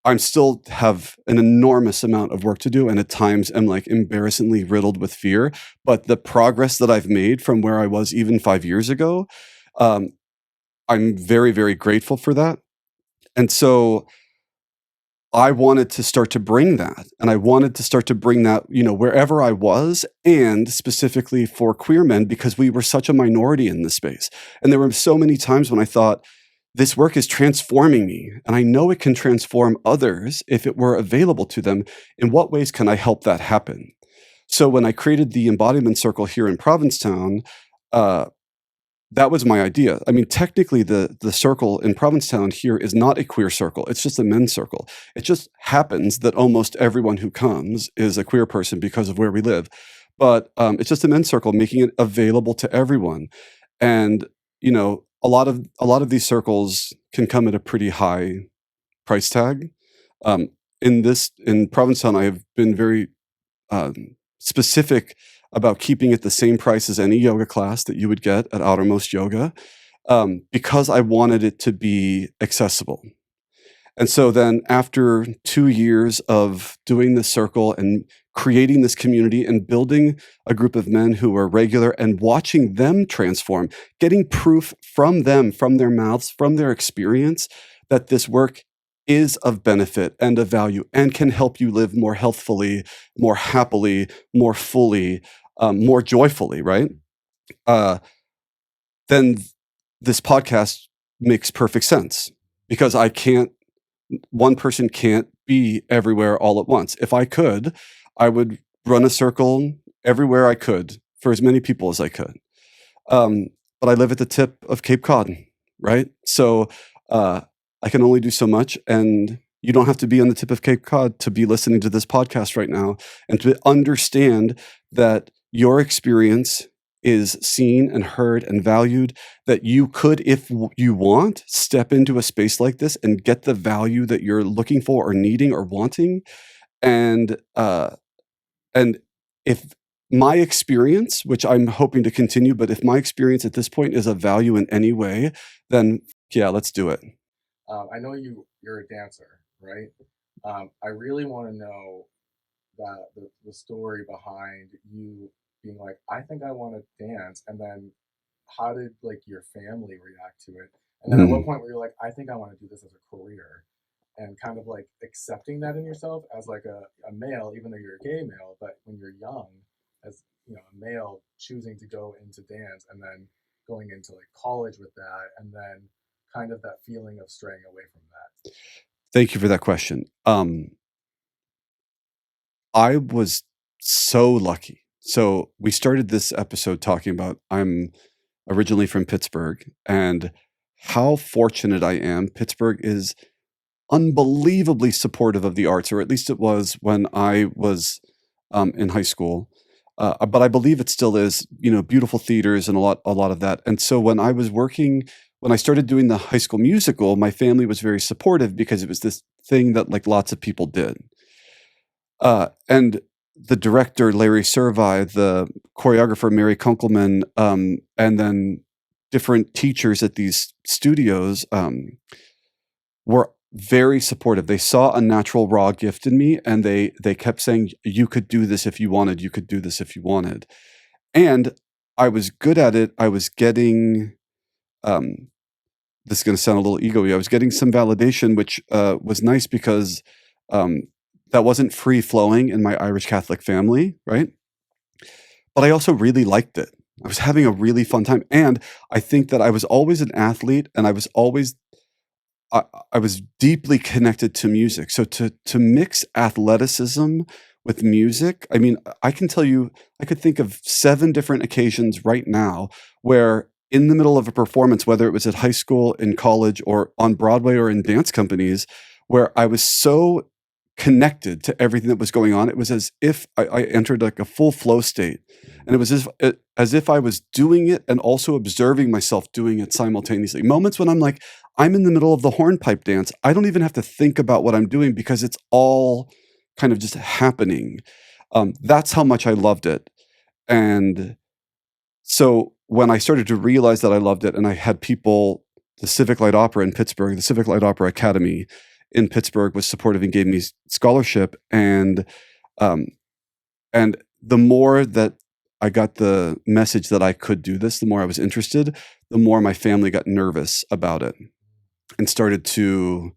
I'm still have an enormous amount of work to do, and at times am like embarrassingly riddled with fear. But the progress that I've made from where I was even 5 years ago, um, I'm very, very grateful for that. And so I wanted to start to bring that, and I wanted to start to bring that, wherever I was, and specifically for queer men, because we were such a minority in this space. And there were so many times when I thought, this work is transforming me, and I know it can transform others if it were available to them. In what ways can I help that happen? So when I created the Embodiment Circle here in Provincetown, uh, that was my idea. I mean, technically, the circle in Provincetown here is not a queer circle. It's just a men's circle. It just happens that almost everyone who comes is a queer person because of where we live. But it's just a men's circle, making it available to everyone. And a lot of these circles can come at a pretty high price tag. Um, in Provincetown, I have been very specific about keeping it the same price as any yoga class that you would get at Outermost Yoga, because I wanted it to be accessible. And so then after 2 years of doing this circle and creating this community and building a group of men who are regular and watching them transform, getting proof from them, from their mouths, from their experience, that this work is of benefit and of value and can help you live more healthfully, more happily, more fully, more joyfully, right? Then this podcast makes perfect sense, because one person can't be everywhere all at once. If I could, I would run a circle everywhere I could for as many people as I could. But I live at the tip of Cape Cod, right? So I can only do so much. And you don't have to be on the tip of Cape Cod to be listening to this podcast right now and to understand that your experience is seen and heard and valued, that you could, if you want, step into a space like this and get the value that you're looking for or needing or wanting. And if my experience, which I'm hoping to continue, but if my experience at this point is of value in any way, then yeah, let's do it.
I know you're a dancer, right? I really want to know that the story behind you being like, I think I want to dance, and then how did like your family react to it? And then at what point were you like, I think I want to do this as a career, and kind of like accepting that in yourself as like a male, even though you're a gay male, but when you're young, as a male choosing to go into dance and then going into like college with that, and then kind of that feeling of straying away from that.
Thank you for that question. I was so lucky. So we started this episode talking about I'm originally from Pittsburgh and how fortunate I am. Pittsburgh is unbelievably supportive of the arts, or at least it was when I was in high school. But I believe it still is, beautiful theaters and a lot of that. And so when I started doing the High School Musical, my family was very supportive because it was this thing that like lots of people did. And the director, Larry Servi, the choreographer, Mary Kunkelman, and then different teachers at these studios were very supportive. They saw a natural raw gift in me, and they kept saying, you could do this if you wanted, you could do this if you wanted. And I was good at it. I was getting, this is going to sound a little ego-y, I was getting some validation, which was nice because that wasn't free-flowing in my Irish Catholic family, right? But I also really liked it. I was having a really fun time. And I think that I was always an athlete, and I was deeply connected to music. So to mix athleticism with music, I mean, I can tell you, I could think of 7 different occasions right now where in the middle of a performance, whether it was at high school, in college, or on Broadway or in dance companies, where I was so connected to everything that was going on. It was as if I entered like a full flow state. And it was as if I was doing it and also observing myself doing it simultaneously. Moments when I'm like, I'm in the middle of the hornpipe dance. I don't even have to think about what I'm doing because it's all kind of just happening. That's how much I loved it. And so when I started to realize that I loved it, and I had people, the Civic Light Opera in Pittsburgh, the Civic Light Opera Academy in Pittsburgh was supportive and gave me scholarship. And the more that I got the message that I could do this, the more I was interested, the more my family got nervous about it and started to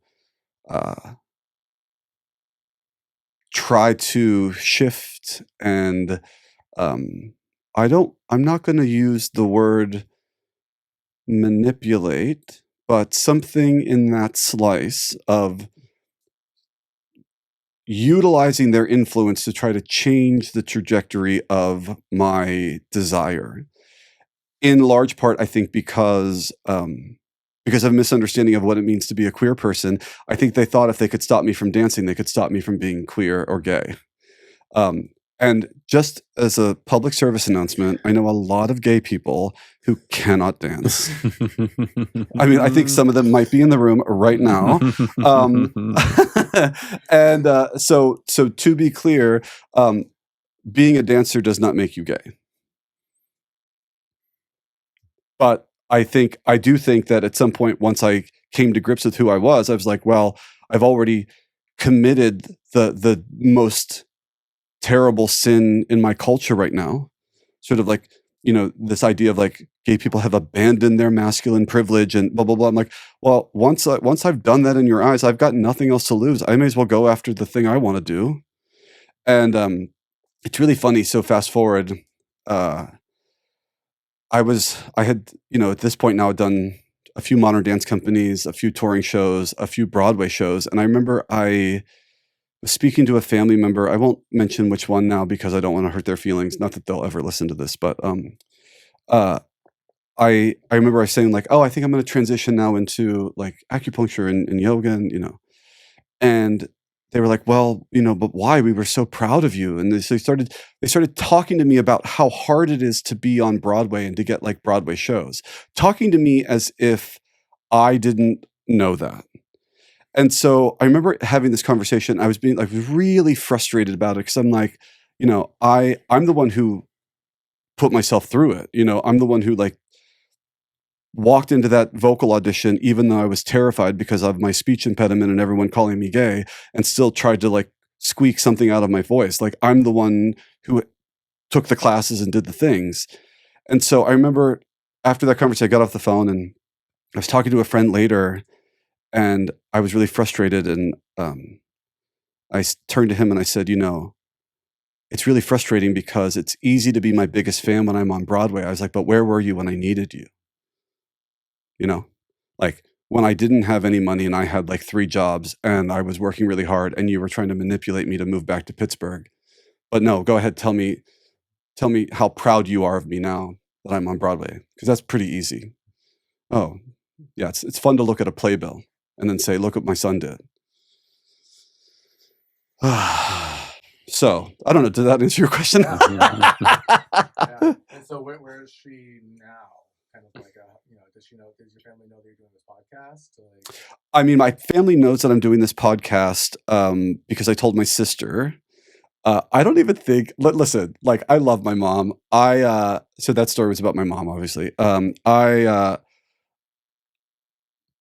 try to shift. And I'm not going to use the word manipulate, but something in that slice of utilizing their influence to try to change the trajectory of my desire. In large part, I think because of a misunderstanding of what it means to be a queer person, I think they thought if they could stop me from dancing, they could stop me from being queer or gay. And just as a public service announcement, I know a lot of gay people who cannot dance. I mean, I think some of them might be in the room right now. And so to be clear, being a dancer does not make you gay. But I do think that at some point, once I came to grips with who I was like, well, I've already committed the most terrible sin in my culture right now. Sort of like, this idea of like gay people have abandoned their masculine privilege and blah, blah, blah. I'm like, well, once I've done that in your eyes, I've got nothing else to lose. I may as well go after the thing I want to do. And it's really funny. So fast forward, I had, at this point now I'd done a few modern dance companies, a few touring shows, a few Broadway shows. And I remember I was speaking to a family member. I won't mention which one now because I don't want to hurt their feelings. Not that they'll ever listen to this, but I remember I was saying like, oh, I think I'm going to transition now into like acupuncture and yoga and they were like, well, but why? We were so proud of you. And they started talking to me about how hard it is to be on Broadway and to get like Broadway shows, talking to me as if I didn't know that. And so I remember having this conversation. I was being like really frustrated about it because I'm like, I'm the one who put myself through it. I'm the one who like walked into that vocal audition, even though I was terrified because of my speech impediment and everyone calling me gay, and still tried to like squeak something out of my voice. Like I'm the one who took the classes and did the things. And so I remember after that conversation, I got off the phone and I was talking to a friend later. And I was really frustrated, and I turned to him and I said, it's really frustrating because it's easy to be my biggest fan when I'm on Broadway. I was like, but where were you when I needed you? Like when I didn't have any money and I had like 3 jobs and I was working really hard and you were trying to manipulate me to move back to Pittsburgh. But no, go ahead, tell me how proud you are of me now that I'm on Broadway, because that's pretty easy. Oh, yeah, it's fun to look at a playbill and then say, look what my son did. So, I don't know. Did that answer your question?
Yeah. And so where is she now? Kind of like, does your family know that you're doing this podcast? Like...
I mean, my family knows that I'm doing this podcast because I told my sister. I don't even think, listen, like I love my mom. So that story was about my mom, obviously.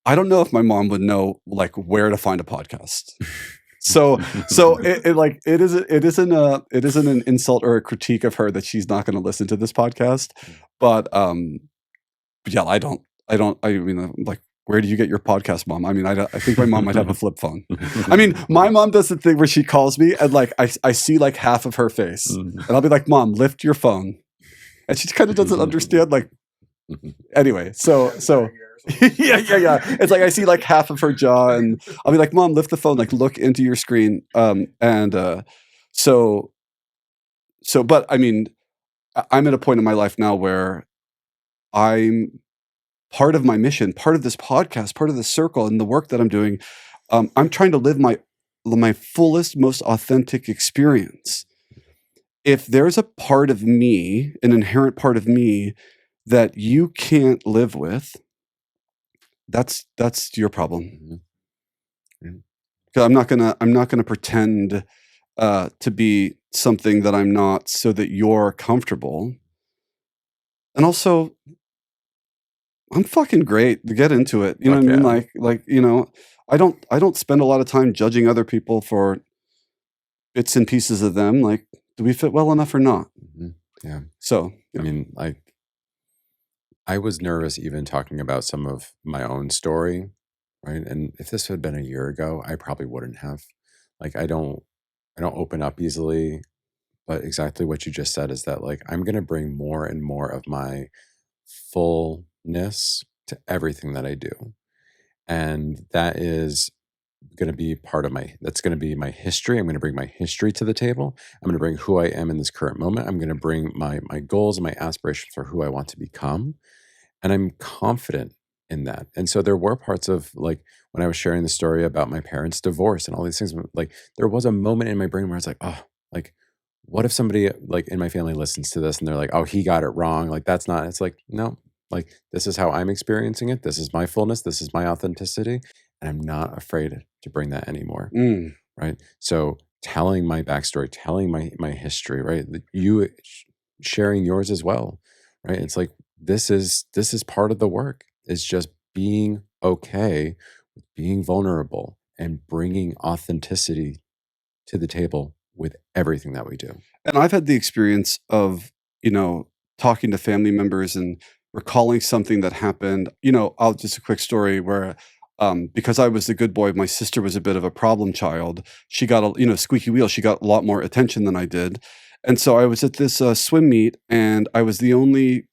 I don't know if my mom would know like where to find a podcast. So it isn't an insult or a critique of her that she's not going to listen to this podcast. But yeah, I mean, I'm like, where do you get your podcast, Mom? I mean, I think my mom might have a flip phone. I mean, my mom does the thing where she calls me and like I see like half of her face, and I'll be like, Mom, lift your phone, and she kind of doesn't understand. Like, anyway, so. Yeah. It's like I see like half of her jaw, and I'll be like, Mom, lift the phone, like look into your screen. So, but I mean, I'm at a point in my life now where I'm part of my mission, part of this podcast, part of this circle, and the work that I'm doing. I'm trying to live my fullest, most authentic experience. If there's a part of me, an inherent part of me that you can't live with, that's your problem. Mm-hmm. Yeah. I'm not gonna pretend to be something that I'm not, so that you're comfortable. And also, I'm fucking great. To get into it, you know what I mean? Like I don't spend a lot of time judging other people for bits and pieces of them. Like, do we fit well enough or not?
Yeah.
So,
I mean, like, I was nervous even talking about some of my own story, right? And if this had been a year ago, I probably wouldn't have. Like, I don't open up easily, but exactly what you just said is that like I'm going to bring more and more of my fullness to everything that I do. And that is going to be part of that's going to be my history. I'm going to bring my history to the table. I'm going to bring who I am in this current moment. I'm going to bring my goals and my aspirations for who I want to become. And I'm confident in that. And so there were parts of like when I was sharing the story about my parents' divorce and all these things, like there was a moment in my brain where I was like, oh, like what if somebody like in my family listens to this and they're like, oh, he got it wrong. Like that's not, it's like, no, like this is how I'm experiencing it. This is my fullness. This is my authenticity. And I'm not afraid to bring that anymore.
mm.
Right. So telling my backstory, telling my history, right? You sharing yours as well. Right. It's like this is part of the work. It's just being okay with being vulnerable and bringing authenticity to the table with everything that we do.
And I've had the experience of, talking to family members and recalling something that happened. I'll just a quick story where, because I was the good boy, my sister was a bit of a problem child. She got squeaky wheel. She got a lot more attention than I did. And so I was at this swim meet and I was the only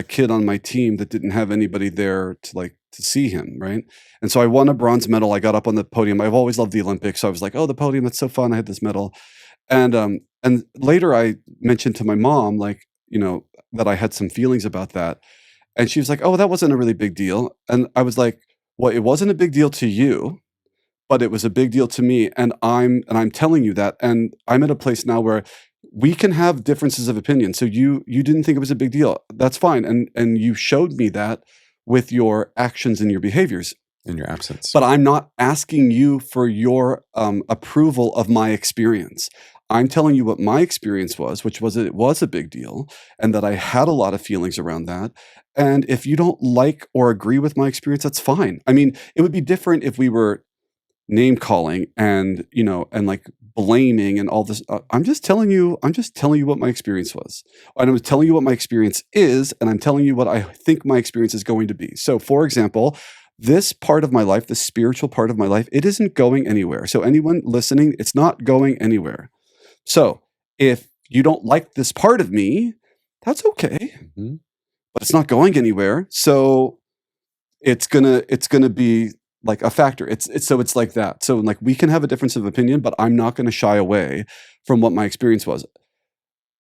kid on my team that didn't have anybody there to see him. Right. And so I won a bronze medal. I got up on the podium. I've always loved the Olympics. So I was like, oh, the podium, that's so fun. I had this medal. And later I mentioned to my mom, like, that I had some feelings about that. And she was like, oh, that wasn't a really big deal. And I was like, well, it wasn't a big deal to you, but it was a big deal to me. And I'm telling you that. And I'm at a place now where we can have differences of opinion. So you didn't think it was a big deal. That's fine. And you showed me that with your actions and your behaviors.
In your absence.
But I'm not asking you for your approval of my experience. I'm telling you what my experience was, which was that it was a big deal and that I had a lot of feelings around that. And if you don't like or agree with my experience, that's fine. I mean, it would be different if we were name calling and, and like blaming and all this. I'm just telling you what my experience was. And I'm telling you what my experience is, and I'm telling you what I think my experience is going to be. So, for example, this part of my life, the spiritual part of my life, it isn't going anywhere. So anyone listening, it's not going anywhere. So if you don't like this part of me, that's okay, but it's not going anywhere. So it's gonna be like a factor. It's like that. So like we can have a difference of opinion, but I'm not going to shy away from what my experience was.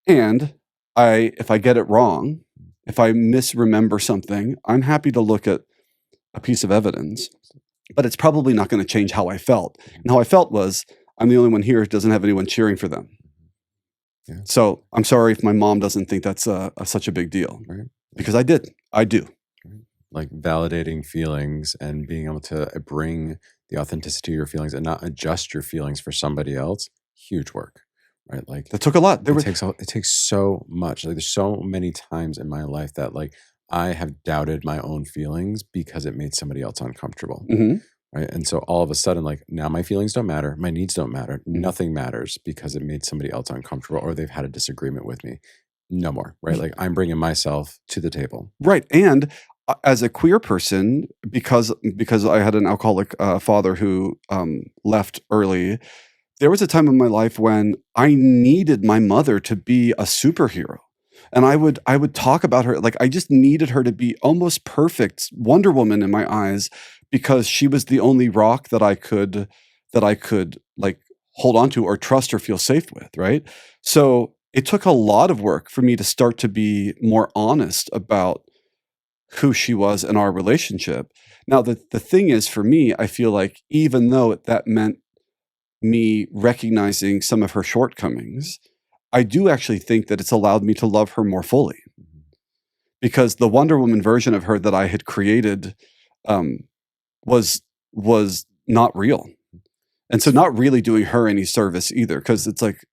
And if I get it wrong, if I misremember something, I'm happy to look at a piece of evidence, but it's probably not going to change how I felt. And how I felt was I'm the only one here who doesn't have anyone cheering for them. Yeah. So I'm sorry if my mom doesn't think that's such a big deal, right? Because I do.
Right. Like validating feelings and being able to bring the authenticity of your feelings and not adjust your feelings for somebody else. Huge work, right? Like
that took a lot.
It takes so much. Like there's so many times in my life that like I have doubted my own feelings because it made somebody else uncomfortable. Right. And so all of a sudden, like now my feelings don't matter. My needs don't matter. Nothing matters because it made somebody else uncomfortable or they've had a disagreement with me. No more. Right. Like I'm bringing myself to the table.
Right. And as a queer person, because I had an alcoholic father who left early, there was a time in my life when I needed my mother to be a superhero. And I would talk about her like I just needed her to be almost perfect Wonder Woman in my eyes because she was the only rock that I could like hold on to or trust or feel safe with, right? So it took a lot of work for me to start to be more honest about who she was in our relationship. Now, the thing is for me, I feel like even though that meant me recognizing some of her shortcomings, I do actually think that it's allowed me to love her more fully because the Wonder Woman version of her that I had created was not real. And so not really doing her any service either. Cause it's like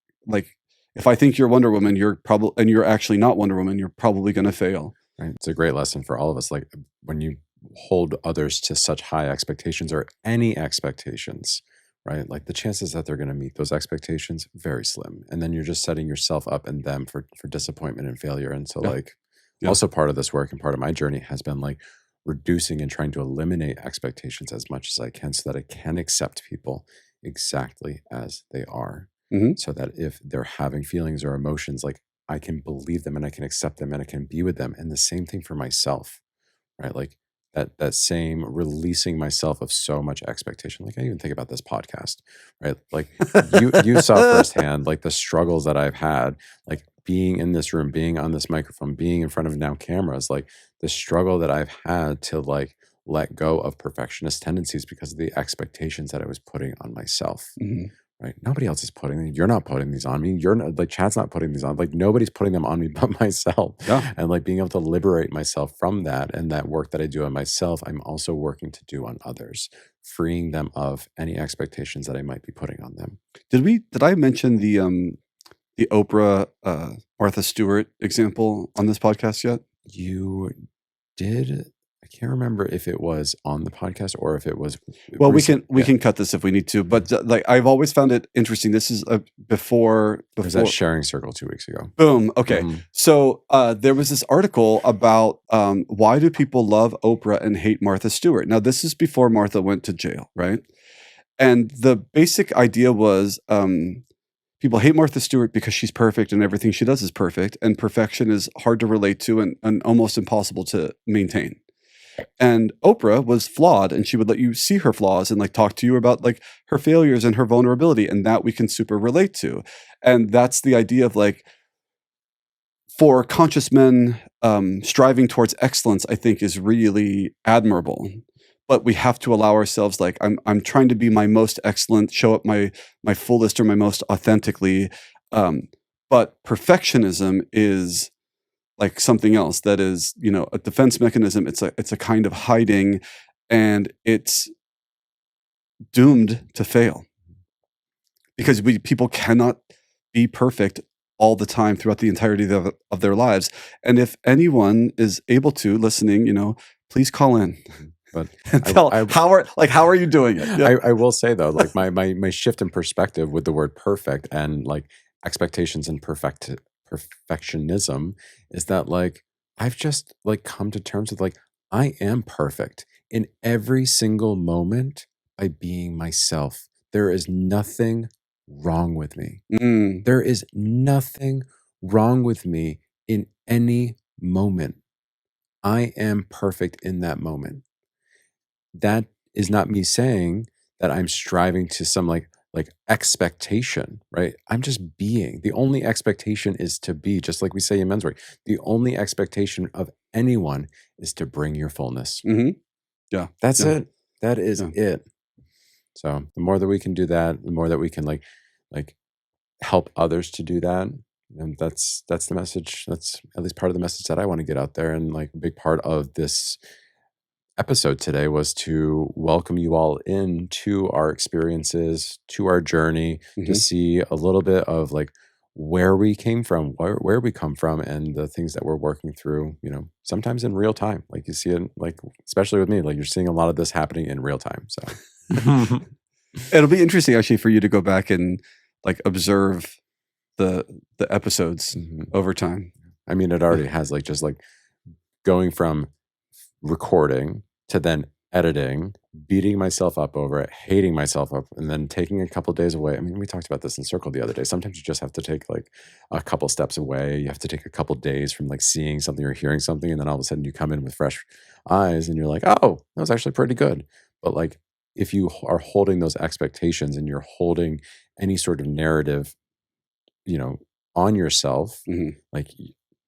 if I think you're Wonder Woman, you're actually not Wonder Woman, you're probably going to fail.
Right. It's a great lesson for all of us. Like when you hold others to such high expectations or any expectations, right? Like the chances that they're going to meet those expectations, very slim. And then you're just setting yourself up and them for disappointment and failure. And so
Yeah.
like
Yeah.
also part of this work and part of my journey has been like reducing and trying to eliminate expectations as much as I can so that I can accept people exactly as they are.
hmm
So that if they're having feelings or emotions, like I can believe them and I can accept them and I can be with them. And the same thing for myself, right? Like that same releasing myself of so much expectation. Like I even think about this podcast, right? Like you saw firsthand like the struggles that I've had, like being in this room, being on this microphone, being in front of now cameras, like the struggle that I've had to like let go of perfectionist tendencies because of the expectations that I was putting on myself.
hmm
Right. Nobody else is you're not putting these on me. You're not like Chad's not putting these on. Like nobody's putting them on me but myself.
Yeah.
And like being able to liberate myself from that and that work that I do on myself, I'm also working to do on others, freeing them of any expectations that I might be putting on them.
Did I mention the Oprah Martha Stewart example on this podcast yet?
You did. I can't remember if it was on the podcast or if it was
Well,
recent.
we can cut this if we need to, but like I've always found it interesting. This is before
It was at Sharing Circle 2 weeks ago.
boom. Okay,
Mhm.
so there was this article about why do people love Oprah and hate Martha Stewart. Now this is before Martha went to jail, right? And the basic idea was people hate Martha Stewart because she's perfect and everything she does is perfect, and perfection is hard to relate to and almost impossible to maintain. And Oprah was flawed, and she would let you see her flaws and like talk to you about like her failures and her vulnerability, and that we can super relate to. And that's the idea of like for conscious men striving towards excellence, I think is really admirable. But we have to allow ourselves like I'm trying to be my most excellent, show up my fullest or my most authentically. But perfectionism is like something else that is, you know, a defense mechanism. It's a kind of hiding, and it's doomed to fail because people cannot be perfect all the time throughout the entirety of their lives. And if anyone is able to listening, you know, please call in
But
and tell how are you doing it? Yeah.
I will say though, like my shift in perspective with the word perfect and like expectations and perfectionism is that like I've just like come to terms with like I am perfect in every single moment by being myself. There is nothing wrong with me.
Mm,
There is nothing wrong with me in any moment. I am perfect in that moment. That is not me saying that I'm striving to some like expectation, right? I'm just being. The only expectation is to be, just like we say in men's work. The only expectation of anyone is to bring your fullness.
hmm Yeah.
That's
Yeah.
it. That is
Yeah.
it. So the more that we can do that, the more that we can like help others to do that. And that's the message. That's at least part of the message that I want to get out there. And like a big part of this episode today was to welcome you all into our experiences, to our journey, to
hmm
see a little bit of like where we came from, where we come from, and the things that we're working through, you know, sometimes in real time. Like you see it, like, especially with me, like you're seeing a lot of this happening in real time. So
It'll be interesting actually for you to go back and like observe the episodes
Mhm.
over time.
I mean, it already has like just like going from recording to then editing, beating myself up over it, hating myself up, and then taking a couple days away. I mean, we talked about this in Circle the other day. Sometimes you just have to take like a couple steps away. You have to take a couple days from like seeing something or hearing something, and then all of a sudden you come in with fresh eyes and you're like, oh, that was actually pretty good. But like if you are holding those expectations and you're holding any sort of narrative, you know, on yourself,
hmm
like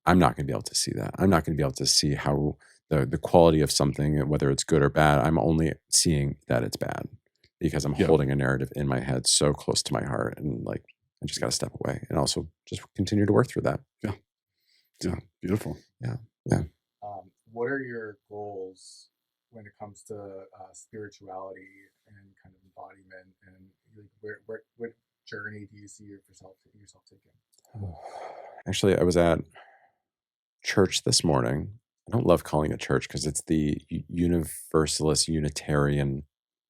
I'm not going to be able to see that. I'm not going to be able to see how the quality of something, whether it's good or bad. I'm only seeing that it's bad because I'm
Yeah.
holding a narrative in my head so close to my heart, and like I just got to step away and also just continue to work through that.
Yeah. Yeah. Beautiful.
Yeah.
What are your goals when it comes to spirituality and kind of embodiment, and like, what journey do you see yourself taking?
Actually, I was at church this morning I don't love calling it church because it's the Universalist Unitarian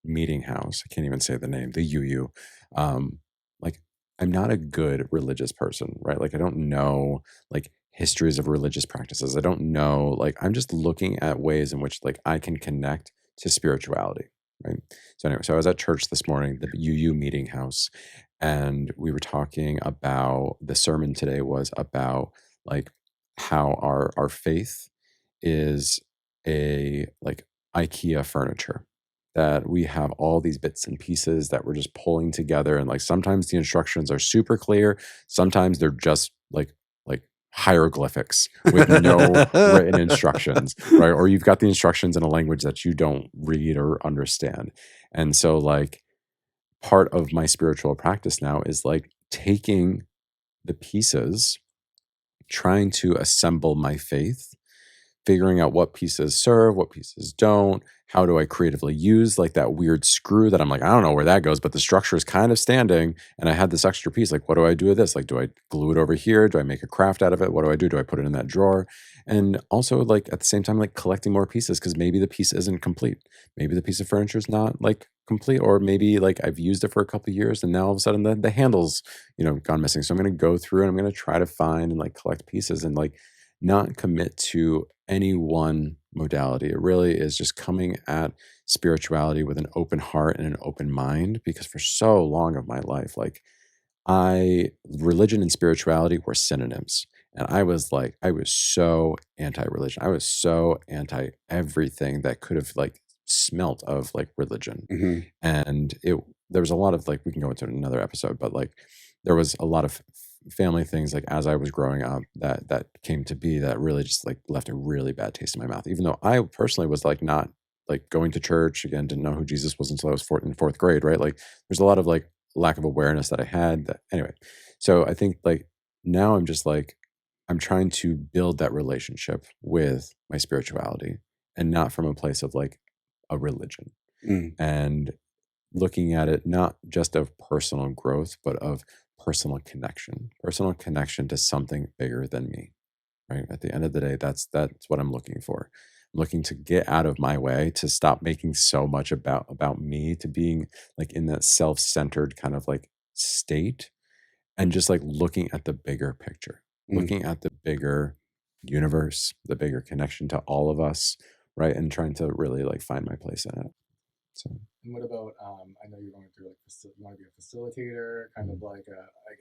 Meeting House. I can't even say the name, the UU. Um, like, I'm not a good religious person, right? Like, I don't know like histories of religious practices. I don't know, like, I'm just looking at ways in which like I can connect to spirituality, right? So anyway, so I was at church this morning, the UU Meeting House, and we were talking about the sermon today was about like how our faith is a like IKEA furniture, that we have all these bits and pieces that we're just pulling together, and like sometimes the instructions are super clear, sometimes they're just like hieroglyphics with no written instructions, right? Or you've got the instructions in a language that you don't read or understand. And so like part of my spiritual practice now is like taking the pieces, trying to assemble my faith, figuring out what pieces serve, what pieces don't. How do I creatively use like that weird screw that I'm like, I don't know where that goes, but the structure is kind of standing and I had this extra piece. Like, what do I do with this? Like, do I glue it over here? Do I make a craft out of it? What do I do? Do I put it in that drawer? And also, like, at the same time, like collecting more pieces because maybe the piece isn't complete. Maybe the piece of furniture is not like complete, or maybe like I've used it for a couple of years and now all of a sudden the handle's, gone missing. So I'm going to go through and I'm going to try to find and like collect pieces and like not commit to any one modality. It really is just coming at spirituality with an open heart and an open mind, because for so long of my life, like religion and spirituality were synonyms. And I was so anti-religion. I was so anti everything that could have like smelt of like religion.
Mhm.
And there was a lot of like, we can go into another episode, but like there was a lot of family things like as I was growing up that came to be that really just like left a really bad taste in my mouth. Even though I personally was like not like going to church again, didn't know who Jesus was until I was in fourth grade, right? Like there's a lot of like lack of awareness that I had. That anyway, so I think like now I'm just like I'm trying to build that relationship with my spirituality and not from a place of like a religion,
Mm.
and looking at it not just of personal growth, but of personal connection to something bigger than me. Right. At the end of the day, that's what I'm looking for. I'm looking to get out of my way, to stop making so much about me, to being like in that self-centered kind of like state, and just like looking at the bigger picture,
Mm.
looking at the bigger universe, the bigger connection to all of us, right? And trying to really like find my place in it. So
And what about, I know you're going through like, you want to be a facilitator, kind of like,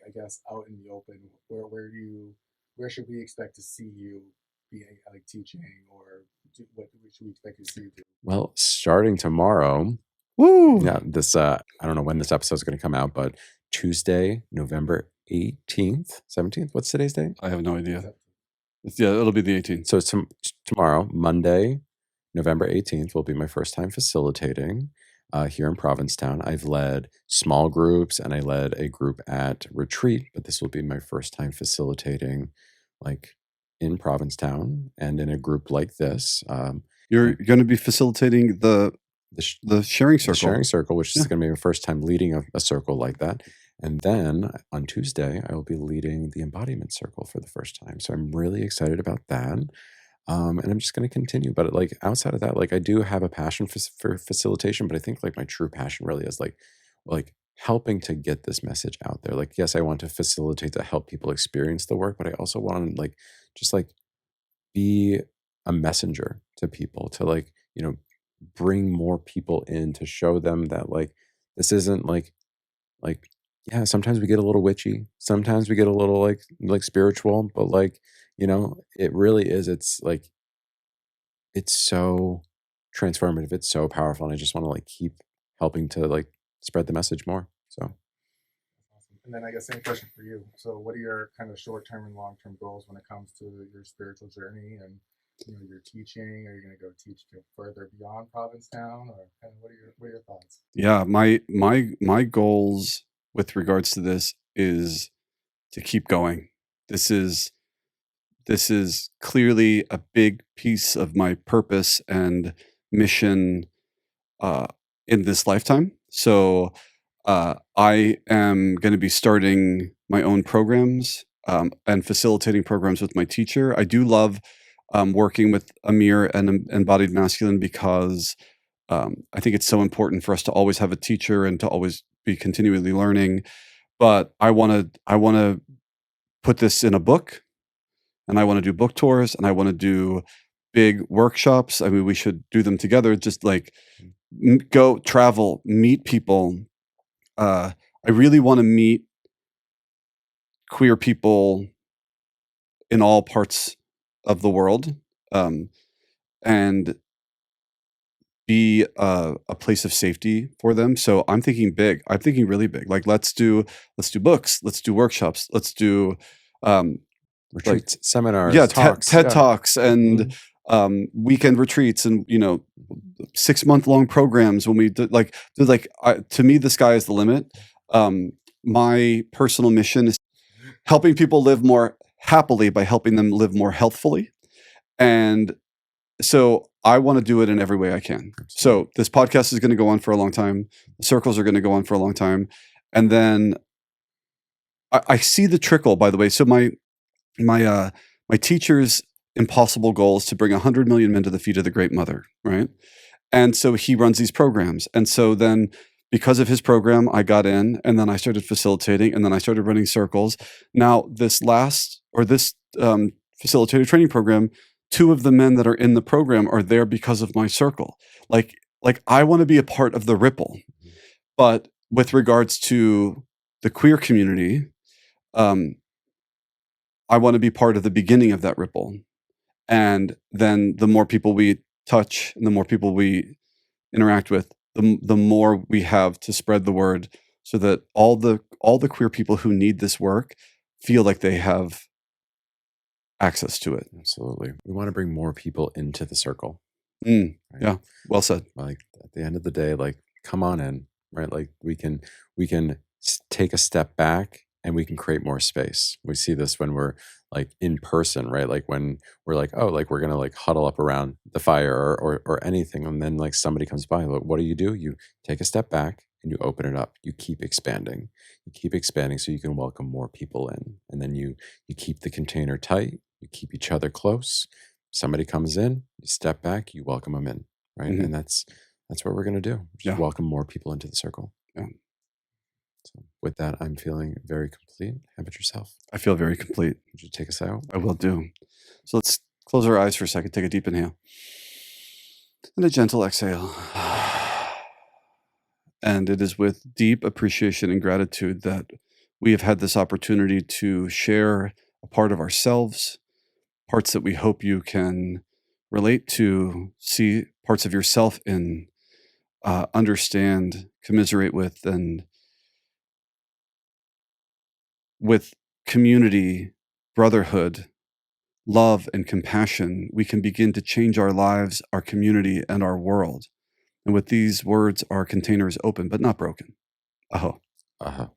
I guess out in the open, where should we expect to see you being like teaching, or what should we expect to see you do?
well, starting tomorrow,
Woo!
yeah, this I don't know when this episode is going to come out, but Tuesday, November 18th, 17th. What's today's date?
I have no idea. Yeah, it'll be the 18th.
So tomorrow, Monday, November 18th, will be my first time facilitating here in Provincetown. I've led small groups and I led a group at retreat, but this will be my first time facilitating like in Provincetown and in a group like this.
You're going to be facilitating the sharing
The
circle.
sharing circle, which is
Yeah.
going to be my first time leading a circle like that. And then on Tuesday, I will be leading the embodiment circle for the first time. So I'm really excited about that. And I'm just going to continue. But like outside of that, like I do have a passion for facilitation, but I think like my true passion really is like helping to get this message out there. Like, yes, I want to facilitate to help people experience the work, but I also want to like just like be a messenger to people, to like, bring more people in, to show them that like this isn't like yeah, sometimes we get a little witchy, sometimes we get a little like spiritual, but like, it really is, it's like it's so transformative, it's so powerful, and I just want to like keep helping to like spread the message more. So
Awesome. And then I guess same question for you. So what are your kind of short-term and long-term goals when it comes to your spiritual journey and your teaching? Are you going to go teach further beyond Provincetown, or kind of what are your thoughts?
Yeah, my goals with regards to this is to keep going. This is clearly a big piece of my purpose and mission in this lifetime. So I am going to be starting my own programs and facilitating programs with my teacher. I do love working with Amir and Embodied Masculine because I think it's so important for us to always have a teacher and to always be continually learning. But I want to put this in a book, and I want to do book tours, and I want to do big workshops. I mean, we should do them together. Just like go travel, meet people. I really want to meet queer people in all parts of the world, and be a place of safety for them. So I'm thinking big. I'm thinking really big. Like let's do books. Let's do workshops. Let's do
Retreats, seminars,
yeah,
talks,
TED Talks, and weekend retreats, and 6-month long programs. When we did to me, the sky is the limit. My personal mission is helping people live more happily by helping them live more healthfully, and so I want to do it in every way I can. So this podcast is going to go on for a long time. The circles are going to go on for a long time, and then I see the trickle. By the way, so my teacher's impossible goal is to bring 100 million men to the feet of the Great Mother, right? And so he runs these programs, and so then because of his program, I got in, and then I started facilitating, and then I started running circles. Now this facilitator training program, 2 of the men that are in the program are there because of my circle. Like I want to be a part of the ripple. But with regards to the queer community, I want to be part of the beginning of that ripple. And then the more people we touch and the more people we interact with, the more we have to spread the word, so that all the queer people who need this work feel like they have access to it.
Absolutely. We want to bring more people into the circle.
Right? Yeah. Well said.
Like at the end of the day, like come on in, right? Like we can take a step back and we can create more space. We see this when we're like in person, right? Like when we're like, oh, like we're going to like huddle up around the fire or anything. And then like somebody comes by, like, what do? You take a step back and you open it up. You keep expanding. You keep expanding so you can welcome more people in. And then you keep the container tight. You keep each other close. Somebody comes in, you step back, you welcome them in, right? And that's what we're going to do. Just welcome more people into the circle.
Yeah.
So with that, I'm feeling very complete. How about yourself?
I feel very complete.
Would you take us out?
I will do. So let's close our eyes for a second. Take a deep inhale and a gentle exhale. And it is with deep appreciation and gratitude that we have had this opportunity to share a part of ourselves, parts that we hope you can relate to, see parts of yourself in, understand, commiserate with, and with community, brotherhood, love, and compassion, we can begin to change our lives, our community, and our world. And with these words, our container is open but not broken. Aho.
Aha.